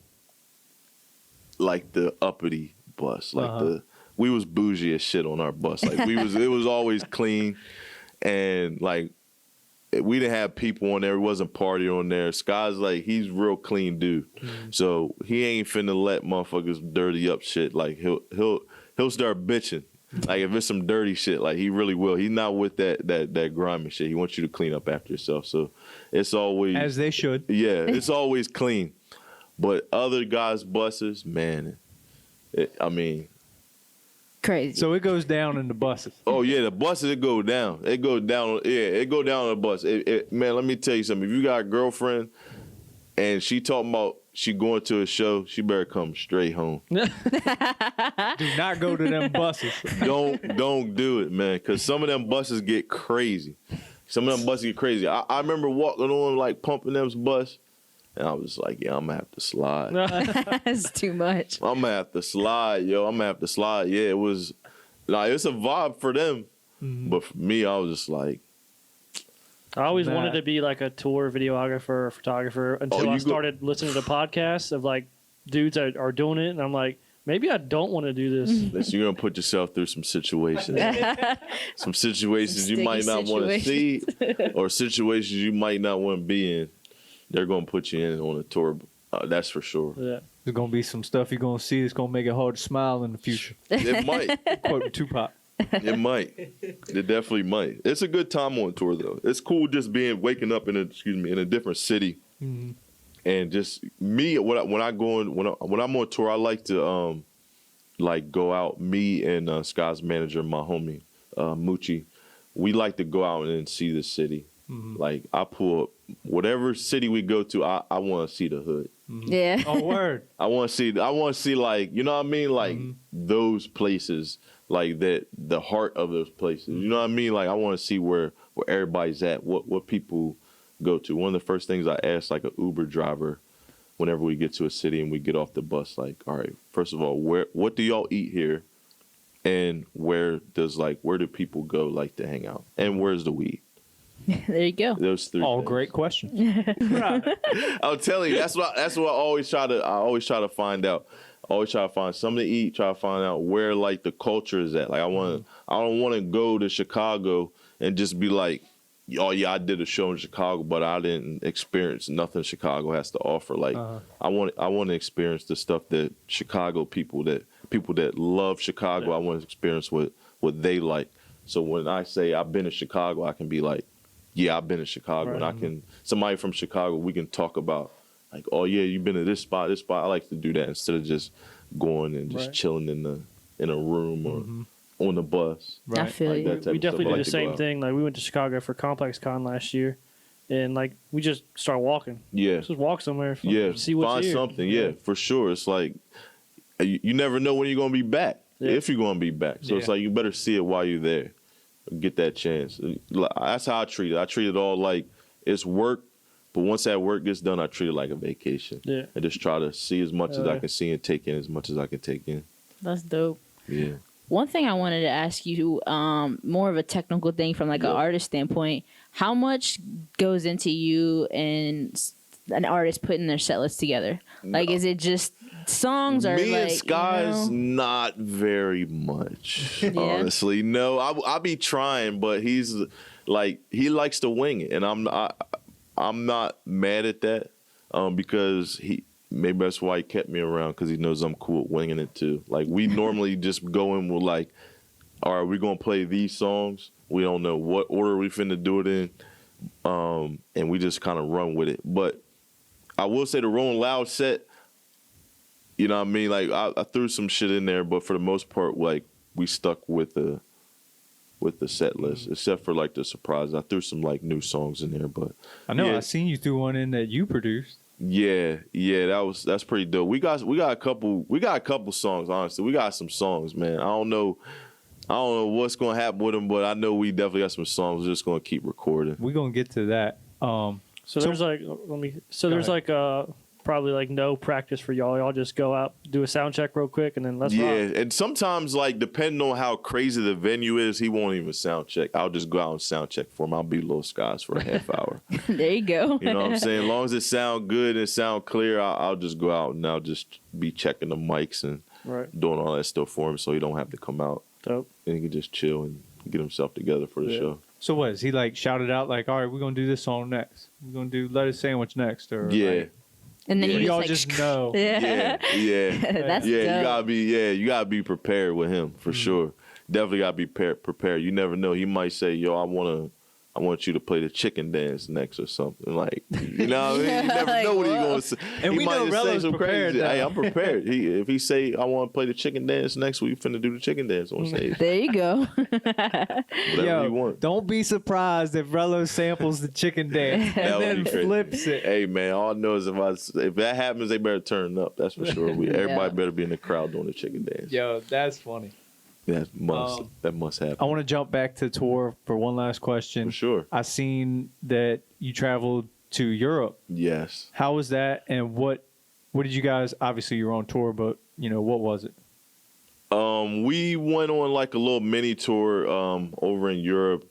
the uppity bus. Like we was bougie as shit on our bus. Like it was always clean, and like we didn't have people on there. It wasn't party on there. Skies, like, he's real clean dude, so he ain't finna let motherfuckers dirty up shit. Like he'll start bitching Like if it's some dirty shit, like he really will. He's not with that grimy shit. He wants you to clean up after yourself. So it's always As they should. yeah, it's always clean. But other guys' buses, man, I mean, Crazy. So it goes down in the buses. oh yeah, the buses it go down. It go down. Yeah, it go down on the bus. Man, let me tell you something. If you got a girlfriend and she talking about she going to a show, she better come straight home. Do not go to them buses. Don't do it, man, because some of them buses get crazy. I remember walking on like pumping them's bus, and I was like, yeah, I'm gonna have to slide. That's too much. I'm gonna have to slide, yo. I'm gonna have to slide. Yeah, it was like it's a vibe for them, but for me, I was just like, I always Nah. wanted to be like a tour videographer or photographer until you I go- started listening to podcasts of like dudes that are doing it, and I'm like, maybe I don't want to do this. listen, you're gonna put yourself through some situations. Some situations you Some might sticky not want to see, or situations you might not want to be in. They're gonna put you in on a tour. That's for sure. Yeah. There's gonna be some stuff you're gonna see that's gonna make it hard to smile in the future. It might. Quoting Tupac. It might. It definitely might. It's a good time on tour though. It's cool just waking up in a different city, and just me when I'm on tour, I like to like go out. Me and Sky's manager, my homie Moochie, we like to go out and see the city. Like I pull up whatever city we go to. I want to see the hood. Yeah. Oh, word. I want to see like, you know what I mean? Like those places, like that, the heart of those places. You know what I mean? Like I want to see where everybody's at, what people go to. One of the first things I ask like an Uber driver whenever we get to a city and we get off the bus, like, all right, first of all, what do y'all eat here? And where do people go like to hang out? And where's the weed? There you go. Those three. All things. great questions. I'll tell you, that's what I always try to find out. I always try to find something to eat, try to find out where like the culture is at. Like I don't want to go to Chicago and just be like, oh yeah, I did a show in Chicago, but I didn't experience nothing Chicago has to offer. Like I want to experience the stuff that Chicago people that love Chicago, I want to experience what they like. So when I say I've been to Chicago, I can be like, yeah, I've been to Chicago, Right. and somebody from Chicago, we can talk about like, oh yeah, you've been to this spot. I like to do that instead of just going and just Right. chilling in a room or on the bus. I Right. feel Like you. that type We of definitely stuff. I did like the to go same out. thing. Like we went to Chicago for Complex Con last year, and like we just started walking. Yeah, Just walk somewhere. yeah. See what's Find here. something. Yeah, for sure. It's like you never know when you're gonna be back. Yeah. If you're gonna be back, so it's Yeah. like you better see it while you're there. Get that chance. That's how I treat it. I treat it all like it's work, but once that work gets done, I treat it like a vacation. Yeah. And just try to see as much as I Yeah. can see and take in as much as I can take in. That's dope. Yeah. One thing I wanted to ask you, more of a technical thing from like an artist standpoint. How much goes into you and an artist putting their set list together? Like, is it just songs or Me like and Skies, you know? not very much. Yeah. Honestly, no. I be trying, but he's like he likes to wing it, and I'm not mad at that because maybe that's why he kept me around because he knows I'm cool at winging it too. Like we normally just go in with like, all right, we're gonna play these songs. We don't know what order we finna do it in, and we just kind of run with it. But I will say the Rolling Loud set. You know what I mean? Like I threw some shit in there, but for the most part, like we stuck with the set list, except for like the surprise. I threw some like new songs in there, but I know. Yeah. I seen you threw one in that you produced. yeah, that's pretty dope. We got a couple songs. Honestly, we got some songs, man. I don't know what's gonna happen with them, but I know we definitely got some songs. We're just gonna keep recording. We're gonna get to that. So there's like there's like probably like no practice for y'all. Y'all just go out, do a sound check real quick, and then let's Yeah, rock. and sometimes like depending on how crazy the venue is, he won't even sound check. I'll just go out and sound check for him. I'll be Lil Skies for a half hour. There you go. You know what I'm saying? As long as it sound good and sound clear, I'll just go out and I'll just be checking the mics and Right. doing all that stuff for him, so he don't have to come out Dope. and he can just chill and get himself together for the Yeah. show. So what is he like? Shouted out like, all right, we're gonna do this song next. We're gonna do Lettuce Sandwich next, or Yeah, like, And then Yeah. you y'all just, just know. yeah, yeah. That's Yeah, dope. you gotta be prepared with him for sure. definitely gotta be prepared. You never know. He might say, "Yo, I want you to play the chicken dance next or something." Like, you know what I mean? You never Like, know what he's whoa. gonna say. And he we might know just say Rello's some prepared, crazy. though. Hey, I'm prepared. If he say, "I want to play the chicken dance next," we finna do the chicken dance on stage. There you go. Whatever you want. Don't be surprised if Rello samples the chicken dance That and would then be crazy. flips it. Hey man, all I know is if that happens, they better turn up. That's for sure. Everybody better be in the crowd doing the chicken dance. Yo, that's funny. That must happen. I want to jump back to tour for one last question. For sure. I seen that you traveled to Europe. Yes. How was that? And what did you guys? Obviously, you were on tour, but what was it? We went on like a little mini tour over in Europe.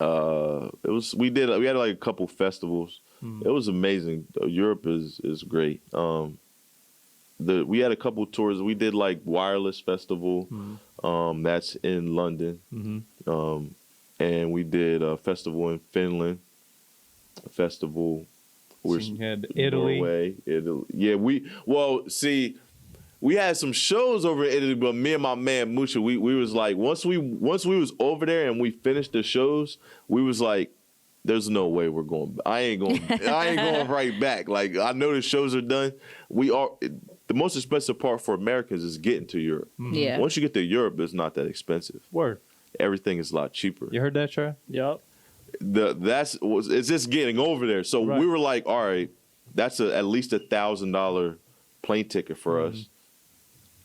We had like a couple festivals. It was amazing. Europe is great. We had a couple tours. We did like Wireless Festival. That's in London. And we did a festival in Finland. A festival. So you had Italy. Norway, Italy. Yeah, we had some shows over in Italy, but me and my man Musha, we was like, once we was over there and we finished the shows, we was like, there's no way we're going. I ain't going right back. Like, I know the shows are done. The most expensive part for Americans is getting to Europe. Yeah. Once you get to Europe, it's not that expensive. Word. Everything is a lot cheaper. You heard that, Trey? Yep. It's just getting over there. So Right. we were like, all right, that's at least $1,000 plane ticket for us.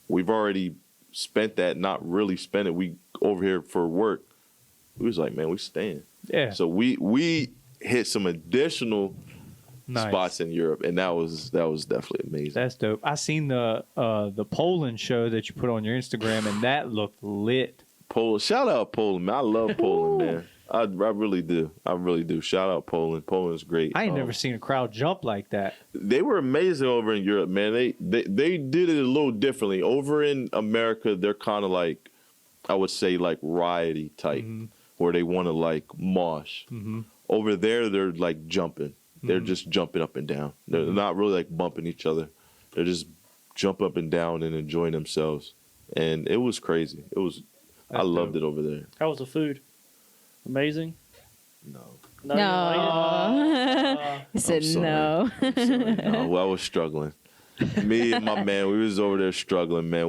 We've already spent that, not really spent it. We over here for work. We was like, man, we staying. Yeah. So we hit some additional spots in Europe, and that was definitely amazing. That's dope. I seen the Poland show that you put on your Instagram, and that looked lit. Poland, shout out Poland, man. I love Poland, man. I really do. I really do. Shout out Poland. Poland's great. I ain't never seen a crowd jump like that. They were amazing over in Europe, man. They did it a little differently. Over in America, they're kind of like, I would say, like riotty type, where they want to like mosh. Over there, they're like jumping. They're just jumping up and down. They're not really like bumping each other. They're just jump up and down and enjoying themselves. And it was crazy. I loved it over there. How was the food? Amazing. No. No. He said sorry. no. No, I was struggling. Me and my man, we was over there struggling, man.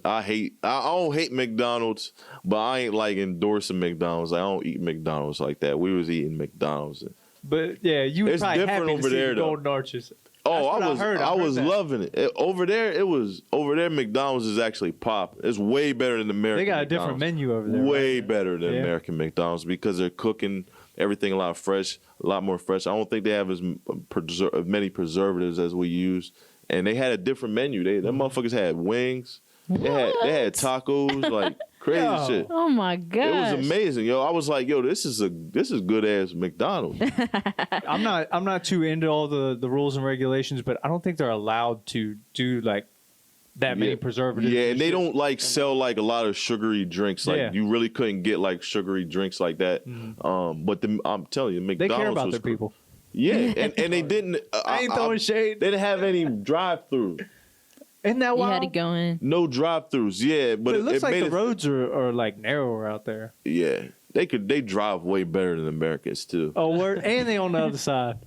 I don't hate McDonald's, but I ain't like endorsing McDonald's. I don't eat McDonald's like that. We was eating McDonald's. But yeah, you were It's probably different happy over to see there, the though. Golden Arches. Oh, That's what I was that. loving it. Over there, McDonald's is actually pop. It's way better than American. They got a different McDonald's. menu over there. Way right? better than Yeah. American McDonald's because they're cooking everything a lot more fresh. I don't think they have as many preservatives as we use. And they had a different menu. Them motherfuckers had wings. They had tacos, like crazy Yo. shit. Oh my It god. was amazing, yo. I was like, yo, this is good ass McDonald's. I'm not too into all the rules and regulations, but I don't think they're allowed to do like that many preservatives. Yeah, and they shit. don't like sell like a lot of sugary drinks. Like Yeah. you really couldn't get like sugary drinks like that. But I'm telling you, They McDonald's care about was their people. Yeah, and they didn't. I ain't throwing shade. They didn't have any drive-through. Isn't that You wild? had to go in. No drive-throughs. Yeah, but But it looks like made the roads are like narrower out there. Yeah, they drive way better than Americans too. Oh, word! And they on the other side.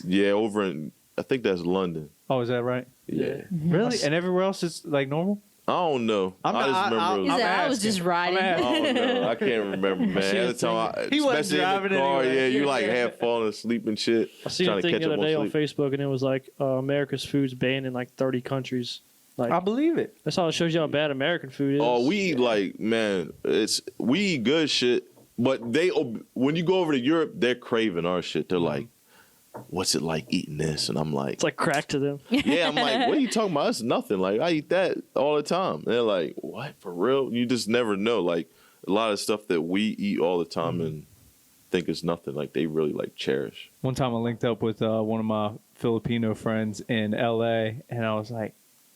Yeah, over in I think that's London. Oh, is that right? Yeah, Really? And everywhere else is like normal? I don't know. I'm I not- just remember. He I'm said I was asking. just riding. I'm I asking. don't know. I can't remember, man. Every time He wasn't especially driving in the car, anyway. yeah, you like half falling asleep and shit. I seen trying a to thing catch the up other on day on sleep. Facebook, and it was like America's food's banned in like 30 countries. Like I believe it. that's how it shows you how bad American food is. Oh, we eat like, man, we eat good shit, but when you go over to Europe, they're craving our shit. They're like, what's it like eating this? And I'm like, It's like crack to them. yeah, I'm like, what are you talking about? It's nothing. Like, I eat that all the time. And they're like, what, for real? You just never know. Like, a lot of stuff that we eat all the time and think is nothing, like, they really, like, cherish. One time I linked up with one of my Filipino friends in LA, and I was like,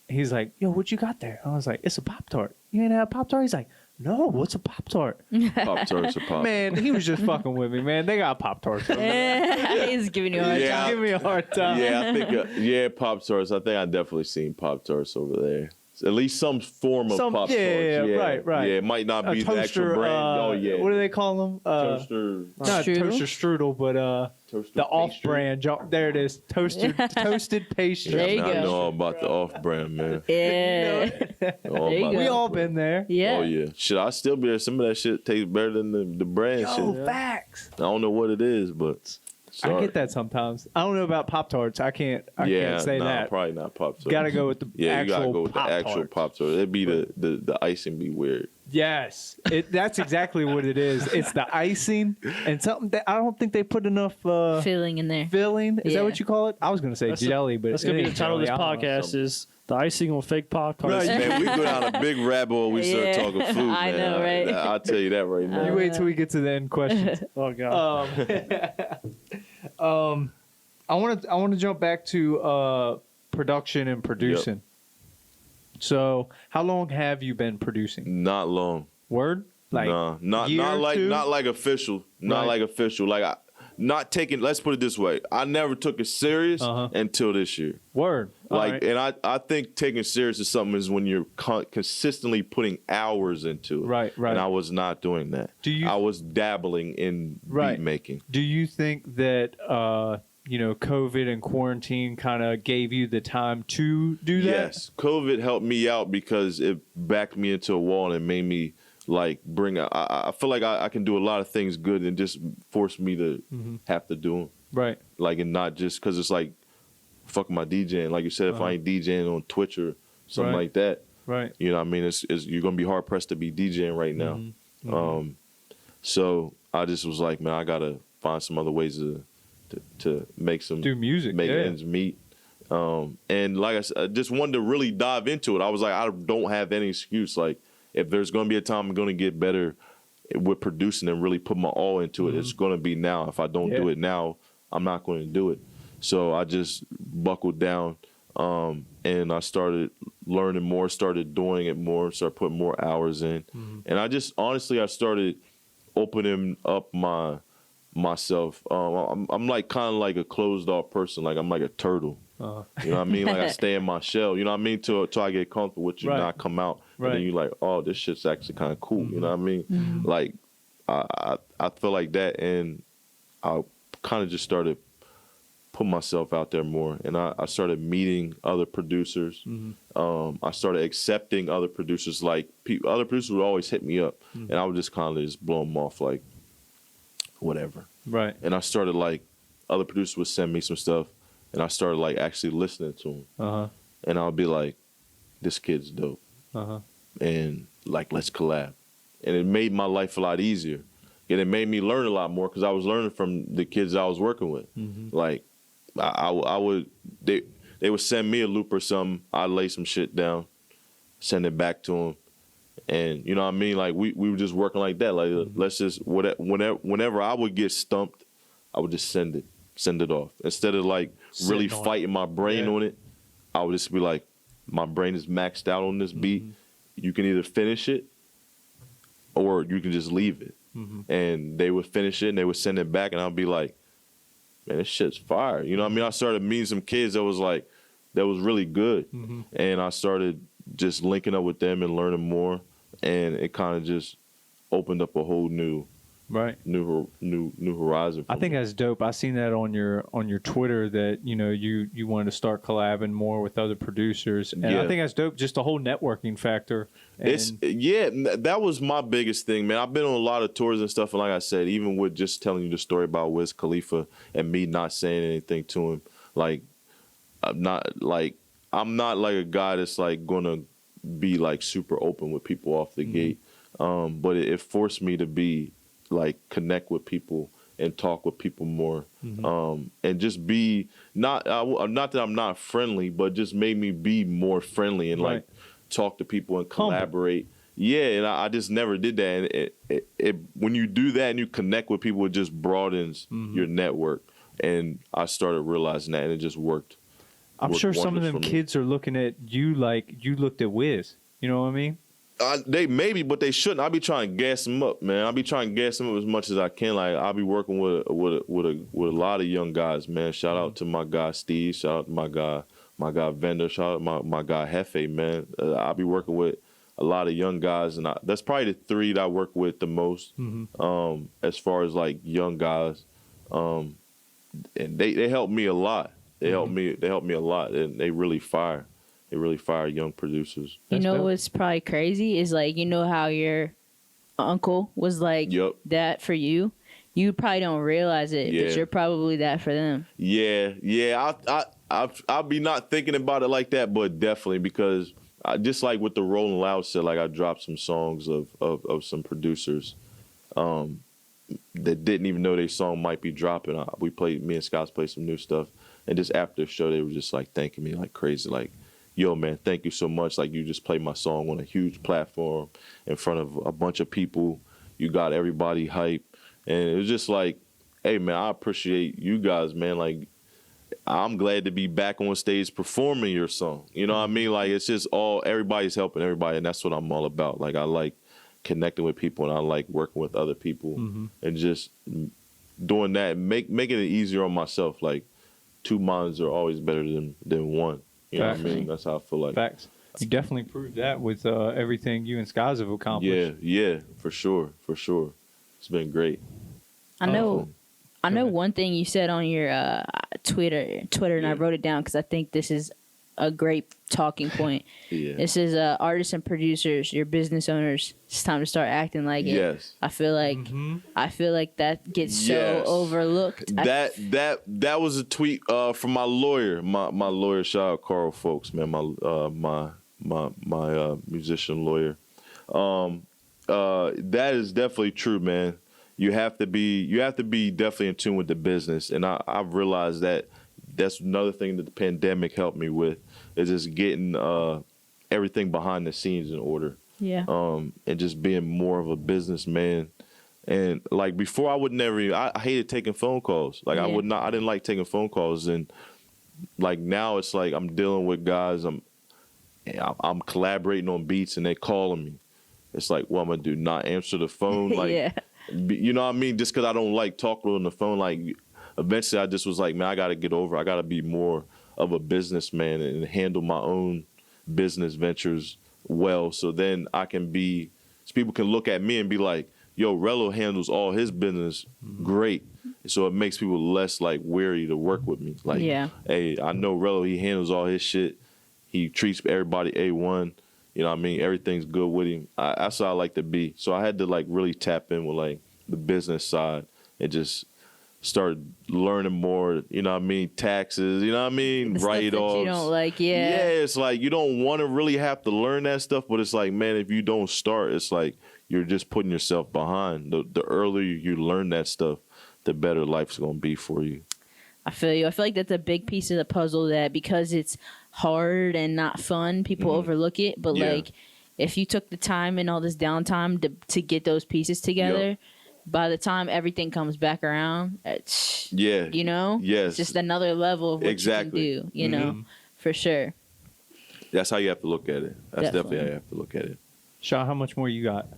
he's like, yo, what you got there? I was like, it's a Pop-Tart. You ain't had a Pop-Tart? He's like, no, what's a Pop-Tart? Pop-Tarts are pop. Man, he was just fucking with me, man. They got Pop-Tarts. over there. He's giving you a hard Yeah. time. Give me a hard time. Yeah, I think, Pop-Tarts. I think I definitely seen Pop-Tarts over there. at least some form of Pop Tarts. Yeah, right. Yeah, it might not A be the actual toaster, brand. Oh yeah, what do they call them? toaster. Not Strudel? toaster strudel, but Toaster the pastry. off-brand. There it is. Toasted pastry. There you I go. know all about the off-brand, man. Yeah. All There you about go. We that. all been there. Yeah. Oh yeah, shit. I still be there. Some of that shit tastes better than the brand Yo, shit. facts. I don't know what it is, but sorry. I get that sometimes. I don't know about Pop Tarts. I can't say nah, that. Probably not Pop Tarts. Gotta go with the Yeah, you actual gotta go with the actual Pop-Tarts. Pop Tart. It'd be the icing be weird. Yes, that's exactly what it is. It's the icing and something that I don't think they put enough Filling in there. filling. Is that Yeah. what you call it? I was gonna say jelly, but That's it gonna be the ain't title of jelly. this I don't know. podcast: is the icing on fake Pop Tarts. Right, man, we go down a big rabbit hole. We start Yeah. talking food, man. I know, right? I'll tell you that right now. You wait till we get to the end questions. Oh god. I want to jump back to production and producing. So, how long have you been producing? Not long. Word? Like Nah, not year, like two? not like official. Not Right. like official. Like not taking. Let's put it this way. I never took it serious until this year. Word. All Like, right. and I think taking serious is something is when you're consistently putting hours into it. Right. And I was not doing that. Do you- I was dabbling in Right. beat making. Do you think that COVID and quarantine kind of gave you the time to do that? Yes, COVID helped me out because it backed me into a wall and it made me like I feel like I can do a lot of things good and just forced me to have to do them. Right. Like, and not just because it's like, fuck my DJing. Like you said, if I ain't DJing on Twitch or something Right. like that, Right. you know what I mean? It's you're going to be hard pressed to be DJing right now. So I just was like, man, I got to find some other ways to make some Do music. make yeah. ends meet. And like I said, I just wanted to really dive into it. I was like, I don't have any excuse. Like, if there's going to be a time I'm going to get better with producing and really put my all into it, it's going to be now. If I don't do Yeah. it now, I'm not going to do it. So I just buckled down, and I started learning more, started doing it more, started putting more hours in. And I just, honestly, I started opening up myself. I'm like kind of like a closed off person. Like I'm like a turtle. You know what I mean? Like I stay in my shell. You know what I mean? Till I get comfortable with you, Right. not come out. Right. And then you like, oh, this shit's actually kind of cool. You know what I mean? Like I feel like that, and I kind of just started putting myself out there more, and I started meeting other producers. I started accepting other producers. Like other producers would always hit me up, and I would just kind of just blow them off, like whatever. Right. And I started like other producers would send me some stuff, and I started like actually listening to them, Uh-huh. and I would be like, this kid's dope, Uh-huh. and like let's collab, and it made my life a lot easier, and it made me learn a lot more because I was learning from the kids I was working with. Like I would they would send me a loop or something, I'd lay some shit down, send it back to them, and you know what I mean, like we were just working like that. Like let's just whenever I would get stumped, I would just send it off instead of like really Sitting on it. fighting my brain Yeah. on it. I would just be like, my brain is maxed out on this beat. You can either finish it or you can just leave it. And they would finish it and they would send it back, and I'd be like, man, this shit's fire. You know what I mean? I started meeting some kids that was really good. And I started just linking up with them and learning more, and it kind of just opened up a whole new horizon for I think me. that's dope. I seen that on your Twitter that you wanted to start collabing more with other producers, and I Yeah. think that's dope. Just the whole networking factor. And That was my biggest thing, man. I've been on a lot of tours and stuff, and like I said, even with just telling you the story about Wiz Khalifa and me not saying anything to him, like I'm not like a guy that's like gonna be like super open with people off the gate, but it forced me to be like connect with people and talk with people more, and just be not that I'm not friendly, but just made me be more friendly and like talk to people and collaborate. Yeah, and I just never did that. And it when you do that and you connect with people, it just broadens your network. And I started realizing that, and it just worked. I'm worked sure some of wonders them for me. kids are looking at you like you looked at Wiz. You know what I mean? They maybe, but they shouldn't. I be trying to gas them up, man. I be trying to gas them up as much as I can. Like I be working with a lot of young guys, man. Shout out to my guy Steve. Shout out to my guy my guy Vender, shout out my guy Hefe, man. I'll be working with a lot of young guys, and that's probably the three that I work with the most. As far as like young guys, and they help me a lot. They help me a lot, and they really fire. They really fire young producers. You That's know dope. what's probably crazy is like, you know how your uncle was like Yup. that for you? You probably don't realize it, Yeah. but you're probably that for them. Yeah. I'll be not thinking about it like that, but definitely because just like with the Rolling Loud set, like I dropped some songs of some producers that didn't even know their song might be dropping. Me and Skies played some new stuff, and just after the show, they were just like thanking me like crazy, like, yo, man, thank you so much. Like, you just played my song on a huge platform in front of a bunch of people. You got everybody hype. And it was just like, hey, man, I appreciate you guys, man. Like, I'm glad to be back on stage performing your song. You know what I mean? Like, it's just everybody's helping everybody, and that's what I'm all about. Like, I like connecting with people, and I like working with other people, and just doing that, making it easier on myself. Like, two minds are always better than one. You know what I mean? That's how I feel like. Facts. You definitely proved that with everything you and Skies have accomplished. Yeah, for sure. It's been great. I know ahead. one thing you said on your Twitter, and I wrote it down because I think this is a great talking point. Yeah. It says, artists and producers, your business owners, it's time to start acting like it. Yes. I feel like that gets Yes. so overlooked. That was a tweet from my lawyer. My lawyer, shout out Carl Folks, man. My musician lawyer. That is definitely true, man. You have to be definitely in tune with the business, and I've realized that that's another thing that the pandemic helped me with, is just getting everything behind the scenes in order. Yeah. And just being more of a businessman. And like before, I would never. I hated taking phone calls. Like I didn't like taking phone calls. And like now, it's like I'm dealing with guys. I'm collaborating on beats, and they calling me. It's like, what I'm gonna do? Not answer the phone? Like, Yeah. You know what I mean? Just because I don't like talking on the phone. Like, eventually, I just was like, man, I got to get over. I got to be more of a businessman and handle my own business ventures well. So then I can so people can look at me and be like, yo, Rello handles all his business great. So it makes people less like weary to work with me. Like, hey, I know Rello, he handles all his shit. He treats everybody A1. You know what I mean? Everything's good with him. That's how I like to be. So I had to like really tap in with like the business side and just start learning more, you know what I mean? Taxes, you know what I mean? Write-offs. You don't like, Yeah, it's like you don't want to really have to learn that stuff, but it's like, man, if you don't start, it's like you're just putting yourself behind. The earlier you learn that stuff, the better life's going to be for you. I feel you. I feel like that's a big piece of the puzzle that because it's hard and not fun, people overlook it. But like, if you took the time and all this downtime to get those pieces together, by the time everything comes back around, it's, you know, it's just another level of what you can do, you know, for sure. That's how you have to look at it. That's definitely how you have to look at it. Shaw, how much more you got?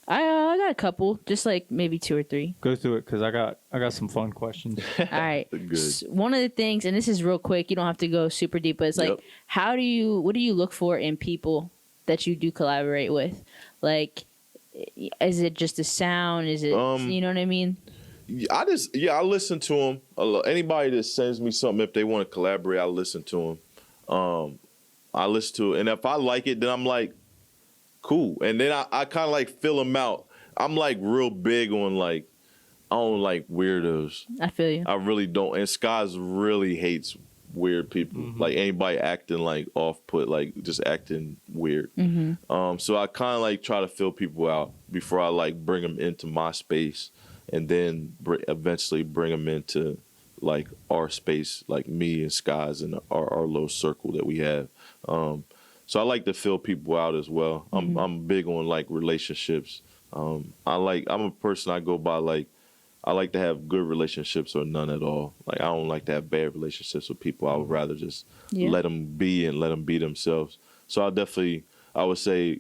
I got a couple, just like maybe 2 or 3. Go through it, because I got some fun questions. All right. Good. One of the things, and this is real quick, you don't have to go super deep, but it's like, what do you look for in people that you do collaborate with? Like, is it just the sound? Is it, you know what I mean? I listen to them. Anybody that sends me something, if they want to collaborate, I listen to them. I listen to it, and if I like it, then I'm like, cool. And then I kind of like fill them out. I'm like real big on like, I don't like weirdos. I feel you. I really don't. And Skies really hates weird people. Like anybody acting like off-put, like just acting weird. So I kind of like try to fill people out before I like bring them into my space, and then eventually bring them into like our space, like me and Skies and our little circle that we have. So I like to fill people out as well. I'm big on like relationships. I'm a person, I go by like, I like to have good relationships or none at all. Like I don't like to have bad relationships with people. I would rather just let them be and let them be themselves. So I would say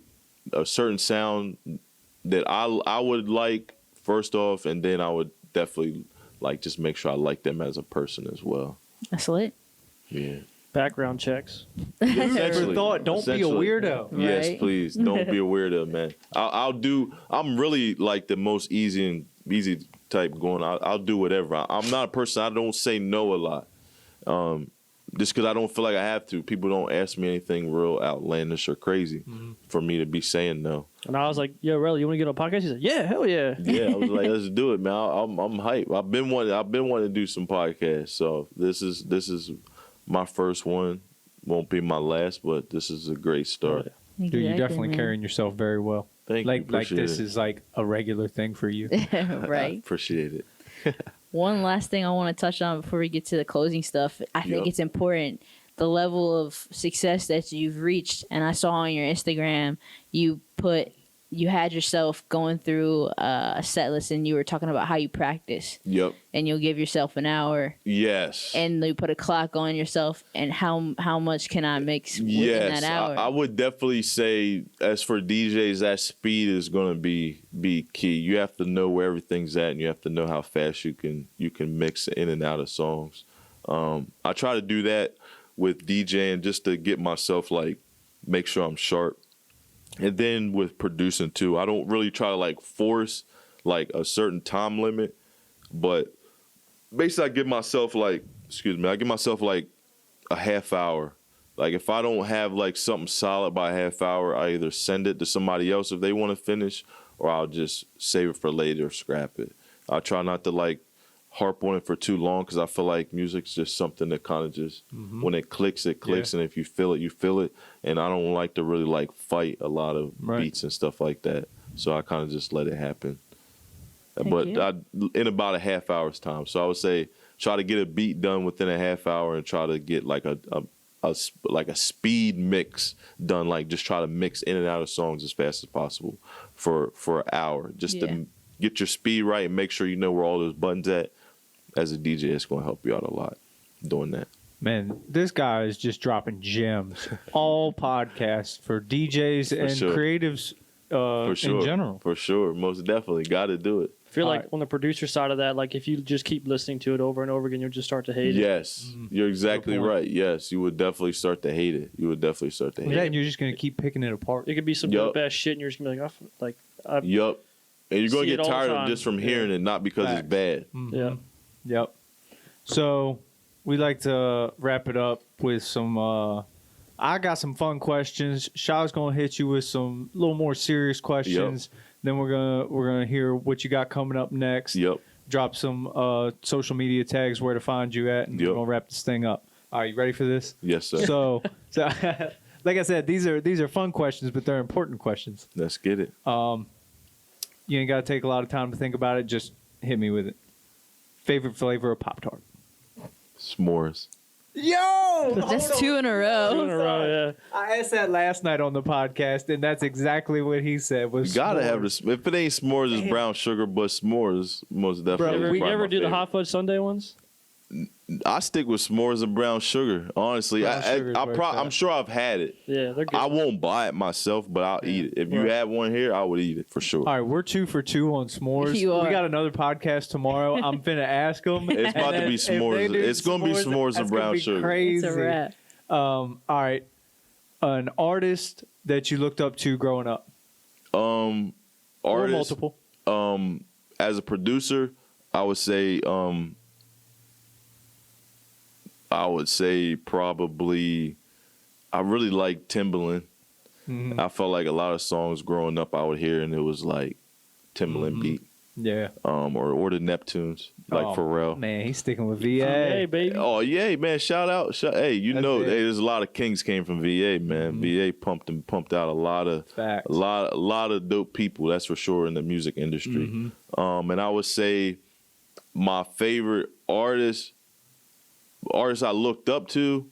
a certain sound that I would like first off, and then I would definitely like just make sure I like them as a person as well. That's lit. Yeah. background checks. Essentially. Thought, don't be a Essentially. weirdo. Yes, Right? please. Don't be a weirdo, man. I'm really like the most easy type going. I'll do whatever. I'm not a person. I don't say no a lot. Just because I don't feel like I have to. People don't ask me anything real outlandish or crazy for me to be saying no. And I was like, "Yo, Rello, you want to get on a podcast?" He said, "Yeah, hell yeah." Yeah, I was like, let's do it, man. I'm hype. I've been wanting to do some podcasts. So this is my first one. Won't be my last, but this is a great start. Dude, you're definitely carrying yourself very well. Thank you. Like Appreciate this it. is like a regular thing for you. Right. Appreciate it. One last thing I want to touch on before we get to the closing stuff. I think Yep. it's important the level of success that you've reached. And I saw on your Instagram you had yourself going through a set list and you were talking about how you practice Yep. and you'll give yourself an hour Yes. and you put a clock on yourself and how much can I mix within Yes, that hour? I would definitely say as for DJs, that speed is going to be key. You have to know where everything's at, and you have to know how fast you can mix in and out of songs. I try to do that with DJing just to get myself like make sure I'm sharp, and then with producing too. I don't really try to like force like a certain time limit, but basically I give myself like a half hour. Like if I don't have like something solid by a half hour, I either send it to somebody else if they want to finish, or I'll just save it for later or scrap it. I try not to like harp on it for too long because I feel like music's just something that kind of just when it clicks, and if you feel it, you feel it. And I don't like to really like fight a lot of beats and stuff like that. So I kind of just let it happen. But in about a half hour's time. So I would say try to get a beat done within a half hour and try to get like a speed mix done. Like just try to mix in and out of songs as fast as possible for an hour. Just to get your speed right and make sure you know where all those buttons at. As a DJ, it's going to help you out a lot doing that. Man, this guy is just dropping gems. All podcasts for DJs and creatives in general. For sure. Most definitely. Got to do it. I feel like on the producer side of that, like if you just keep listening to it over and over again, you'll just start to hate it. Yes, you're exactly right. Yes, you would definitely start to hate it. Yeah, and you're just going to keep picking it apart. It could be some dope ass shit, and you're just going to be like, Yup. And you're going see to it get all the tired of time. just from hearing it, not because it's bad. Yeah. Yep. So we like to wrap it up with some. I got some fun questions. Shaw's gonna hit you with some little more serious questions. Then we're gonna hear what you got coming up next. Yep. Drop some social media tags where to find you at, and we're gonna wrap this thing up. All right, you ready for this? Yes, sir. So like I said, these are fun questions, but they're important questions. Let's get it. You ain't gotta take a lot of time to think about it. Just hit me with it. Favorite flavor of Pop-Tart? S'mores. Yo! That's two in a row. 2 in a row, yeah. I asked that last night on the podcast, and that's exactly what he said. Was You gotta s'mores. have this. If it ain't s'mores, it's brown sugar, but s'mores most definitely. is We probably ever my do the favorite. hot fudge sundae ones? I stick with s'mores and brown sugar. Honestly, Brown sugar is where it's I'm at. sure I've had it. Yeah, they're good. I won't buy it myself, but I'll eat it. If you Right. had one here, I would eat it for sure. All right, we're 2 for 2 on s'mores. You are. We got another podcast tomorrow. I'm finna ask them. It's about to be s'mores. It's gonna be s'mores and brown sugar. Crazy. It's a wrap. All right, an artist that you looked up to growing up, Artist, or multiple. As a producer, I would say probably I really like Timbaland. Mhm. I felt like a lot of songs growing up I would hear and it was like Timbaland beat. Yeah. Or the Neptunes, like Oh, Pharrell. Man, he's sticking with VA. Hey, baby. Oh yeah, man! Shout out! Hey, you That's know, it. hey, there's a lot of kings came from VA, man. VA pumped out a lot of Facts. a lot of dope people. That's for sure in the music industry. And I would say my favorite artist I looked up to.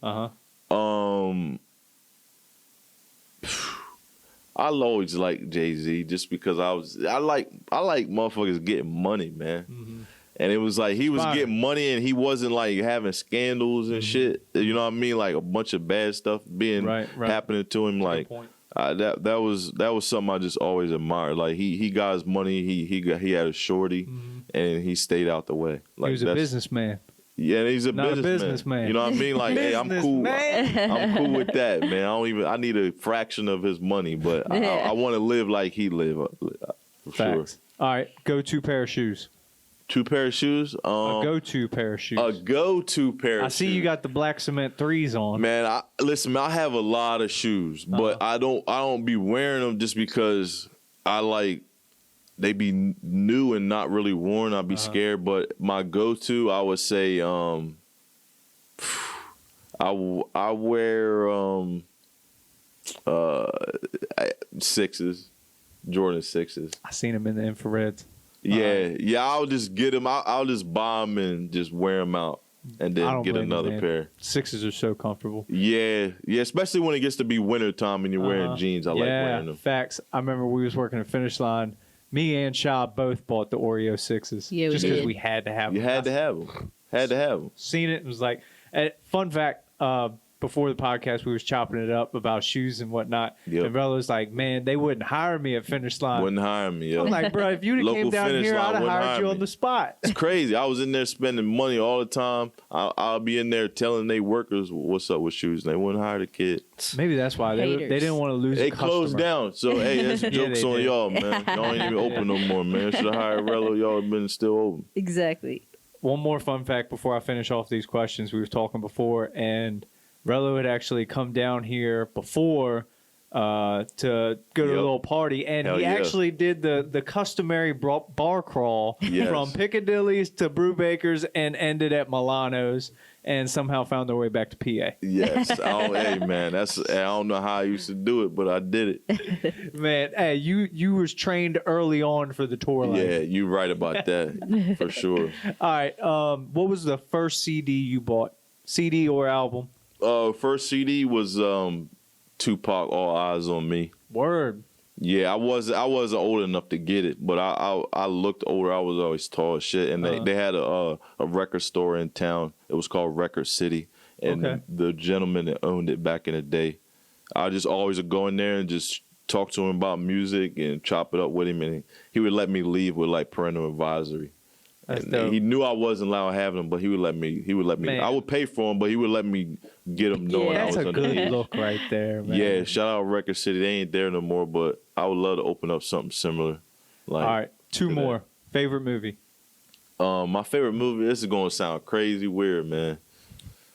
I'll always like Jay-Z just because I like motherfuckers getting money, man. And it was like he was getting money and he wasn't like having scandals and shit. You know what I mean? Like a bunch of bad stuff being happening to him. Like that was something I just always admired. Like he got his money, he had a shorty and he stayed out the way. Like He was a businessman. Yeah, he's a Not a businessman. businessman. You know what I mean? Like, hey, I'm cool. Businessman. I'm cool with that, man. I need a fraction of his money, but I want to live like he live. For sure. Facts. All right, go-to pair of shoes. 2 pair of shoes. A go-to pair of shoes. A go-to pair. I of see shoes. you got the black cement 3s on. Man, listen, I have a lot of shoes, but I don't be wearing them just because I like they be new and not really worn. I'd be scared, but my go-to, I would say, I wear 6s, Jordan 6s. I seen him in the infrareds. Yeah. I'll just get them. I'll just buy them and just wear them out, and I then don't get blame you, another man. pair. 6s are so comfortable. Yeah, especially when it gets to be winter time and you're wearing jeans. I like wearing them. Facts. I remember we was working at Finish Line. Me and Shab both bought the Oreo 6s. Yeah, we just because did. we had to have them. You had to have them. Had to have them. Seen it and was like, fun fact, before the podcast, we was chopping it up about shoes and whatnot. Yep. And brother was like, man, they wouldn't hire me at Finish Line. Wouldn't hire me. Yo. I'm like, bro, if you'd have Local came down Finish here, Line I'd have wouldn't hired hire you me. on the spot. It's crazy. I was in there spending money all the time. I'll be in there telling they workers what's up with shoes. They wouldn't hire the kid. Maybe that's why they Haters. didn't want to lose They a customer. closed down. So, hey, that's Yeah, jokes they on did. y'all, man. Y'all ain't even open no more, man. Should have hired Rello. Y'all have been still open. Exactly. One more fun fact before I finish off these questions. We were talking before, and Rello had actually come down here before to go to a little party, and Hell he yeah. actually did the customary bar crawl Yes. from Piccadilly's to Brewbaker's and ended at Milano's, and somehow found their way back to PA. Yes. Hey, man. I don't know how I used to do it, but I did it. Man, hey, you was trained early on for the tour life. Yeah, you right about that. For sure. All right. What was the first CD you bought? CD or album? First CD was Tupac, All Eyes on Me. Word. Yeah, I wasn't old enough to get it, but I looked older. I was always tall as shit, and they had a record store in town. It was called Record City, and Okay. the gentleman that owned it back in the day, I just always would go in there and just talk to him about music and chop it up with him, and he would let me leave with like parental advisory. That's And dope. he knew I wasn't allowed to have them, but he would let me. Man. I would pay for them, but he would let me get them knowing I That's was a underage. good look right there, man. Yeah, shout out Record City. They ain't there no more, but I would love to open up something similar. Like, All right, two to that. more. Favorite movie? My favorite movie. This is gonna sound crazy weird, man.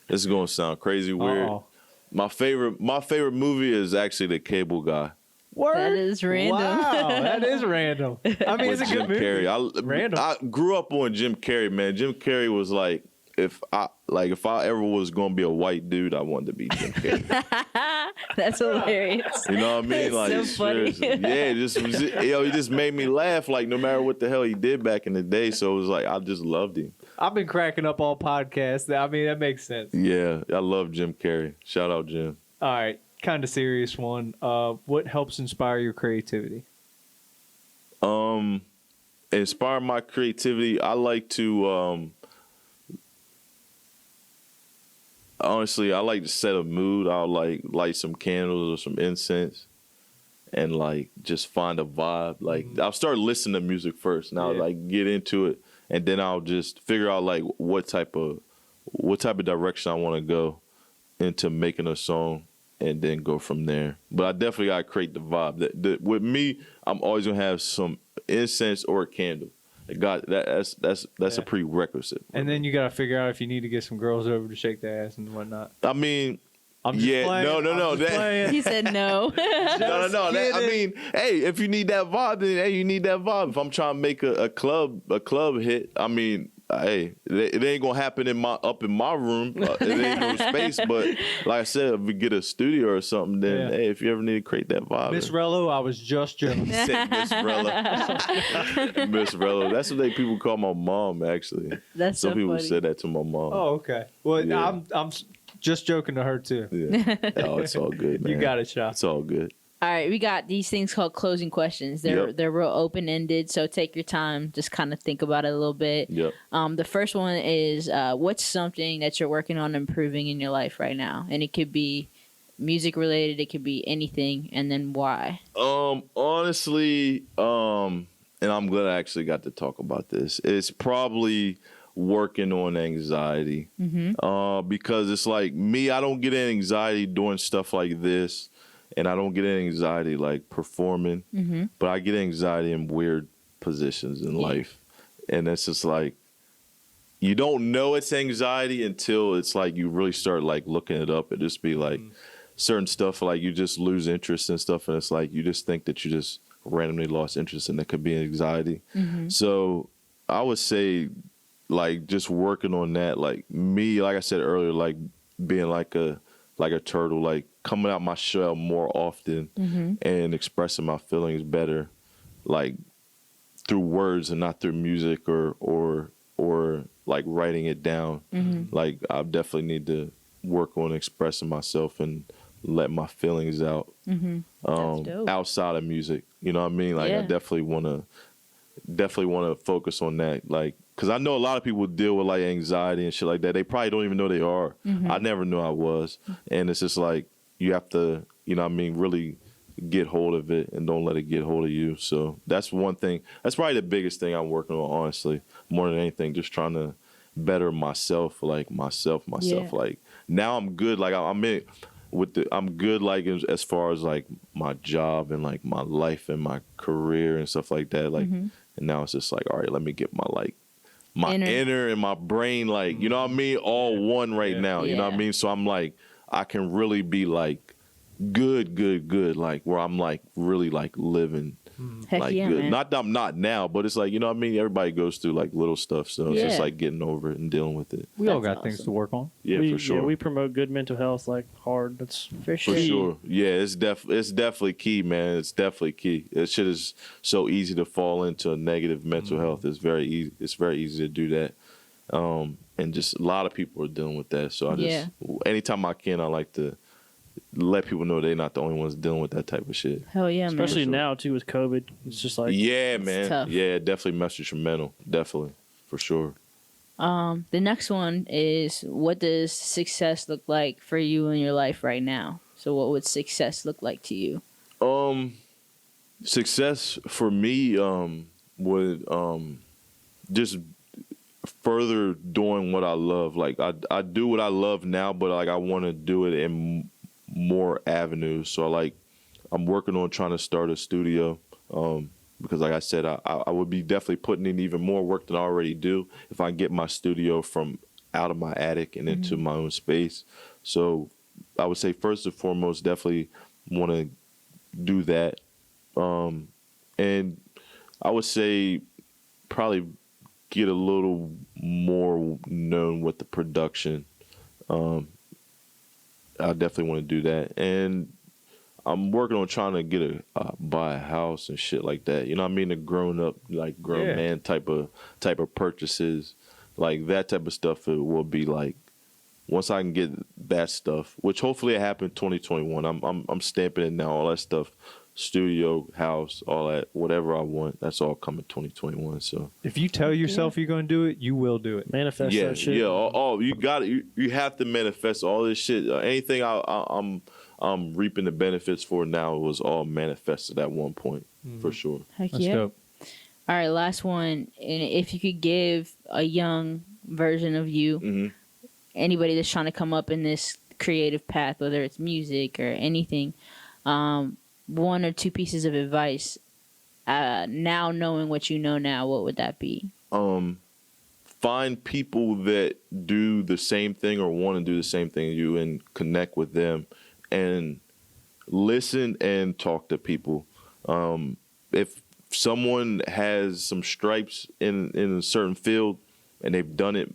This is gonna sound crazy weird. Uh-oh. My favorite movie is actually The Cable Guy Word? That is random. Wow, that is random. I mean, with it's a Jim good movie. Carrey. Random. I grew up on Jim Carrey, man. Jim Carrey was like, if I ever was gonna be a white dude, I wanted to be Jim Carrey. That's hilarious. You know what I mean? That's Like, so funny. seriously. Yeah, he just made me laugh. Like, no matter what the hell he did back in the day, so it was like I just loved him. I've been cracking up all podcasts. I mean, that makes sense. Yeah, I love Jim Carrey. Shout out Jim. All right, kind of serious one. What helps inspire your creativity? Inspire my creativity. I like to honestly, I like to set a mood. I'll like light some candles or some incense and like just find a vibe. Like I'll start listening to music first and I'll Yeah. like get into it, and then I'll just figure out like what type of direction I want to go into making a song, and then go from there. But I definitely gotta create the vibe. With me, I'm always gonna have some incense or a candle. That's Yeah. a prerequisite. And then you got to figure out if you need to get some girls over to shake their ass and whatnot. I mean, I'm just Yeah, playing. no, I'm just that- playing. He said no. no. I kidding. mean, hey, if you need that vibe, then hey, you need that vibe. If I'm trying to make a club hit, I mean, hey, it ain't gonna happen in my room. It ain't no space. But like I said, if we get a studio or something, then Yeah. hey, if you ever need to create that vibe, Miss Rello, I was just joking. Sick Miss Rella. Miss Rella. That's what people call my mom. Actually, That's some so people funny. said that to my mom. Oh, okay. Well, Yeah. I'm just joking to her too. Yeah. Oh, it's all good, man. You got it, Shot. It's all good. All right, we got these things called closing questions. They're real open ended, so take your time, just kind of think about it a little bit. Yep. The first one is what's something that you're working on improving in your life right now, and it could be music related, it could be anything, and then why. Honestly, and I'm glad I actually got to talk about this. It's probably working on anxiety. Because it's like me, I don't get anxiety doing stuff like this, and I don't get anxiety like performing, but I get anxiety in weird positions in life. And it's just like, you don't know it's anxiety until it's like you really start like looking it up. It just be like certain stuff, like you just lose interest in stuff, and it's like you just think that you just randomly lost interest, and it could be anxiety. So I would say, like, just working on that, like me, like I said earlier, like being like a turtle, like coming out my shell more often and expressing my feelings better, like through words and not through music or like writing it down. Like I definitely need to work on expressing myself and let my feelings out outside of music. You know what I mean? Like I definitely want to focus on that. Like, cause I know a lot of people deal with like anxiety and shit like that. They probably don't even know they are. I never knew I was. And it's just like, you have to, you know what I mean, really get hold of it and don't let it get hold of you. So that's one thing. That's probably the biggest thing I'm working on, honestly, more than anything, just trying to better myself, like myself. Like now I'm good. Like I'm good, like as far as like my job and like my life and my career and stuff like that. Like, and now it's just like, all right, let me get my inner and my brain, like, you know what I mean? All one right now. You know what I mean? So I'm like, I can really be like good, like where I'm like really like living Heck like yeah, good. man. Not that I'm not now, but it's like, you know what I mean? Everybody goes through like little stuff. So it's just like getting over it and dealing with it. We all That's got things awesome. to work on. Yeah, for sure. Yeah, we promote good mental health like hard. That's For sure. For sure. Yeah, it's definitely key, man. It's definitely key. It shit is so easy to fall into a negative mental health. It's very easy. It's very easy to do that. And just a lot of people are dealing with that. So I just, anytime I can, I like to let people know they're not the only ones dealing with that type of shit. Hell yeah, man. especially now too with COVID. It's just like Yeah, man. tough. Yeah, it definitely messes your mental. Definitely. For sure. The next one is, what does success look like for you in your life right now? So what would success look like to you? Success for me would just further doing what I love. Like I do what I love now, but like I want to do it in more avenues. So I'm working on trying to start a studio because like I said, I would be definitely putting in even more work than I already do if I get my studio from out of my attic and into my own space. So I would say first and foremost, definitely want to do that. And I would say probably get a little more known with the production. I definitely want to do that. And I'm working on trying to buy a house and shit like that. You know what I mean? A grown man type of purchases. Like that type of stuff, it will be like, once I can get that stuff, which hopefully it happen 2021. I'm stamping it now, all that stuff. Studio, house, all that, whatever I want, that's all coming 2021. So If you tell yourself you're going to do it, you will do it. manifest that shit. yeah. All you got it. You have to manifest all this shit. Anything I'm reaping the benefits for now was all manifested at one point, for sure. Heck That's yeah. dope. All right, last one. And if you could give a young version of you, anybody that's trying to come up in this creative path, whether it's music or anything, one or two pieces of advice, now knowing what you know now, what would that be? Find people that do the same thing or want to do the same thing as you and connect with them and listen and talk to people. If someone has some stripes in a certain field and they've done it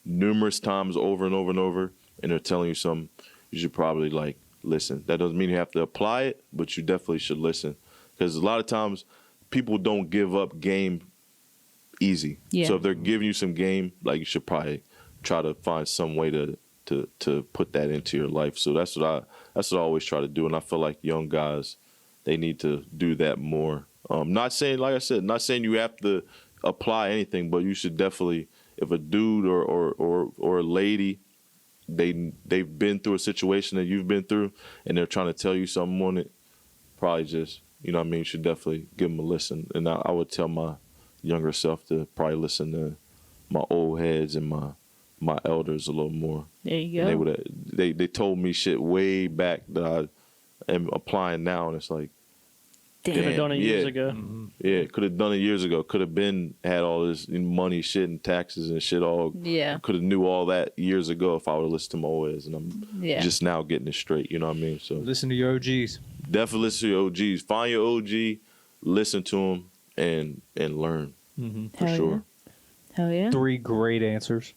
numerous times over and over and over and they're telling you something, you should probably like listen. That doesn't mean you have to apply it, but you definitely should listen. Because a lot of times people don't give up game easy. Yeah. So if they're giving you some game, like you should probably try to find some way to put that into your life. So that's what I always try to do. And I feel like young guys, they need to do that more. Not saying, like I said, not saying you have to apply anything, but you should definitely, if a dude or a lady, they've been through a situation that you've been through and they're trying to tell you something on it, probably just, you know what I mean, you should definitely give them a listen. And I would tell my younger self to probably listen to my old heads and my elders a little more. There you And go. they told me shit way back that I am applying now, and it's like, Could have done it years yeah. ago. yeah, could have done it years ago. Could have had all this money, shit, and taxes and shit. All Yeah. could have knew all that years ago if I would have listened to my old heads, and I'm Yeah. just now getting it straight. You know what I mean? So Listen to your OGs. definitely listen to your OGs. Find your OG, listen to them, and learn for Hell sure. yeah. Hell yeah. 3 great answers.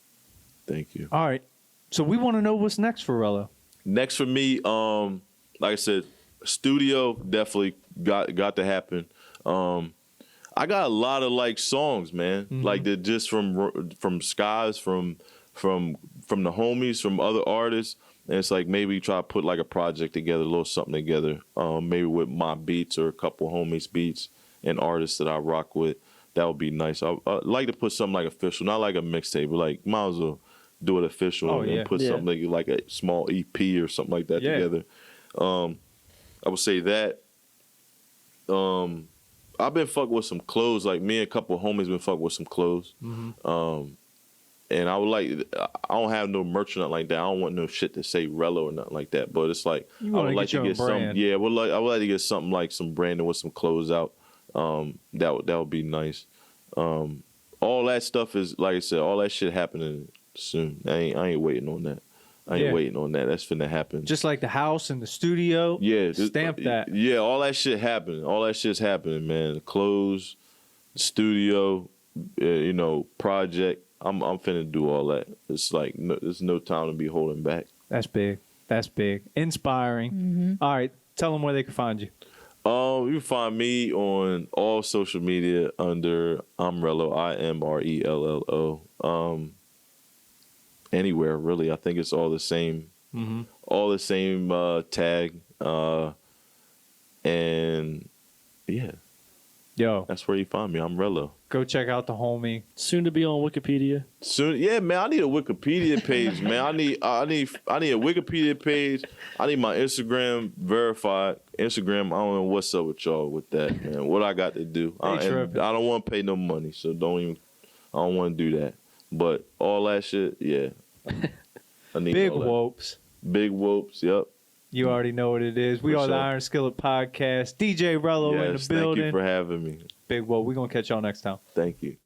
Thank you. All right. So we want to know what's next for Rello. Next for me, like I said, studio definitely got to happen. I got a lot of like songs, man. Like that just from Skies, from the homies, from other artists. And it's like maybe try to put like a project together, a little something together. Maybe with my beats or a couple homies' beats and artists that I rock with. That would be nice. I'd like to put something like official, not like a mixtape, but like might as well do it official and put something like a small EP or something like that together. I would say that. I've been fucking with some clothes. Like me and a couple of homies been fucking with some clothes. And I would like. I don't have no merch or nothing like that. I don't want no shit to say Rello or nothing like that. But it's like I would like to get some. Yeah, I would like to get something like some branding with some clothes out. That would be nice. All that stuff is like I said. All that shit happening soon. I ain't waiting on that. I ain't waiting on that. That's finna happen. Just like the house and the studio. Yeah, Stamp that. Yeah, all that shit happening. All that shit's happening, man. The clothes, the studio, project. I'm finna do all that. It's like there's no time to be holding back. That's big. That's big. Inspiring. All right. Tell them where they can find you. You can find me on all social media under Rello, IMRELLO. Anywhere really. I think it's all the same. All the same tag. And yeah, Yo, that's where you find me. I'm Rello. go check out the homie. Soon to be on Wikipedia. Soon, yeah, man. I need a Wikipedia page, man. I need a Wikipedia page. I need my Instagram verified. Instagram. I don't know what's up with y'all with that, man. What I got to do? I don't want to pay no money, so I don't want to do that. But all that shit, yeah. I need Big all that. whoops. Big whoops. Yep. You already know what it is. We For are the sure. Iron Skillet Podcast. DJ Rello in the Yes. building. Thank you for having me. Big whoop. We're going to catch y'all next time. Thank you.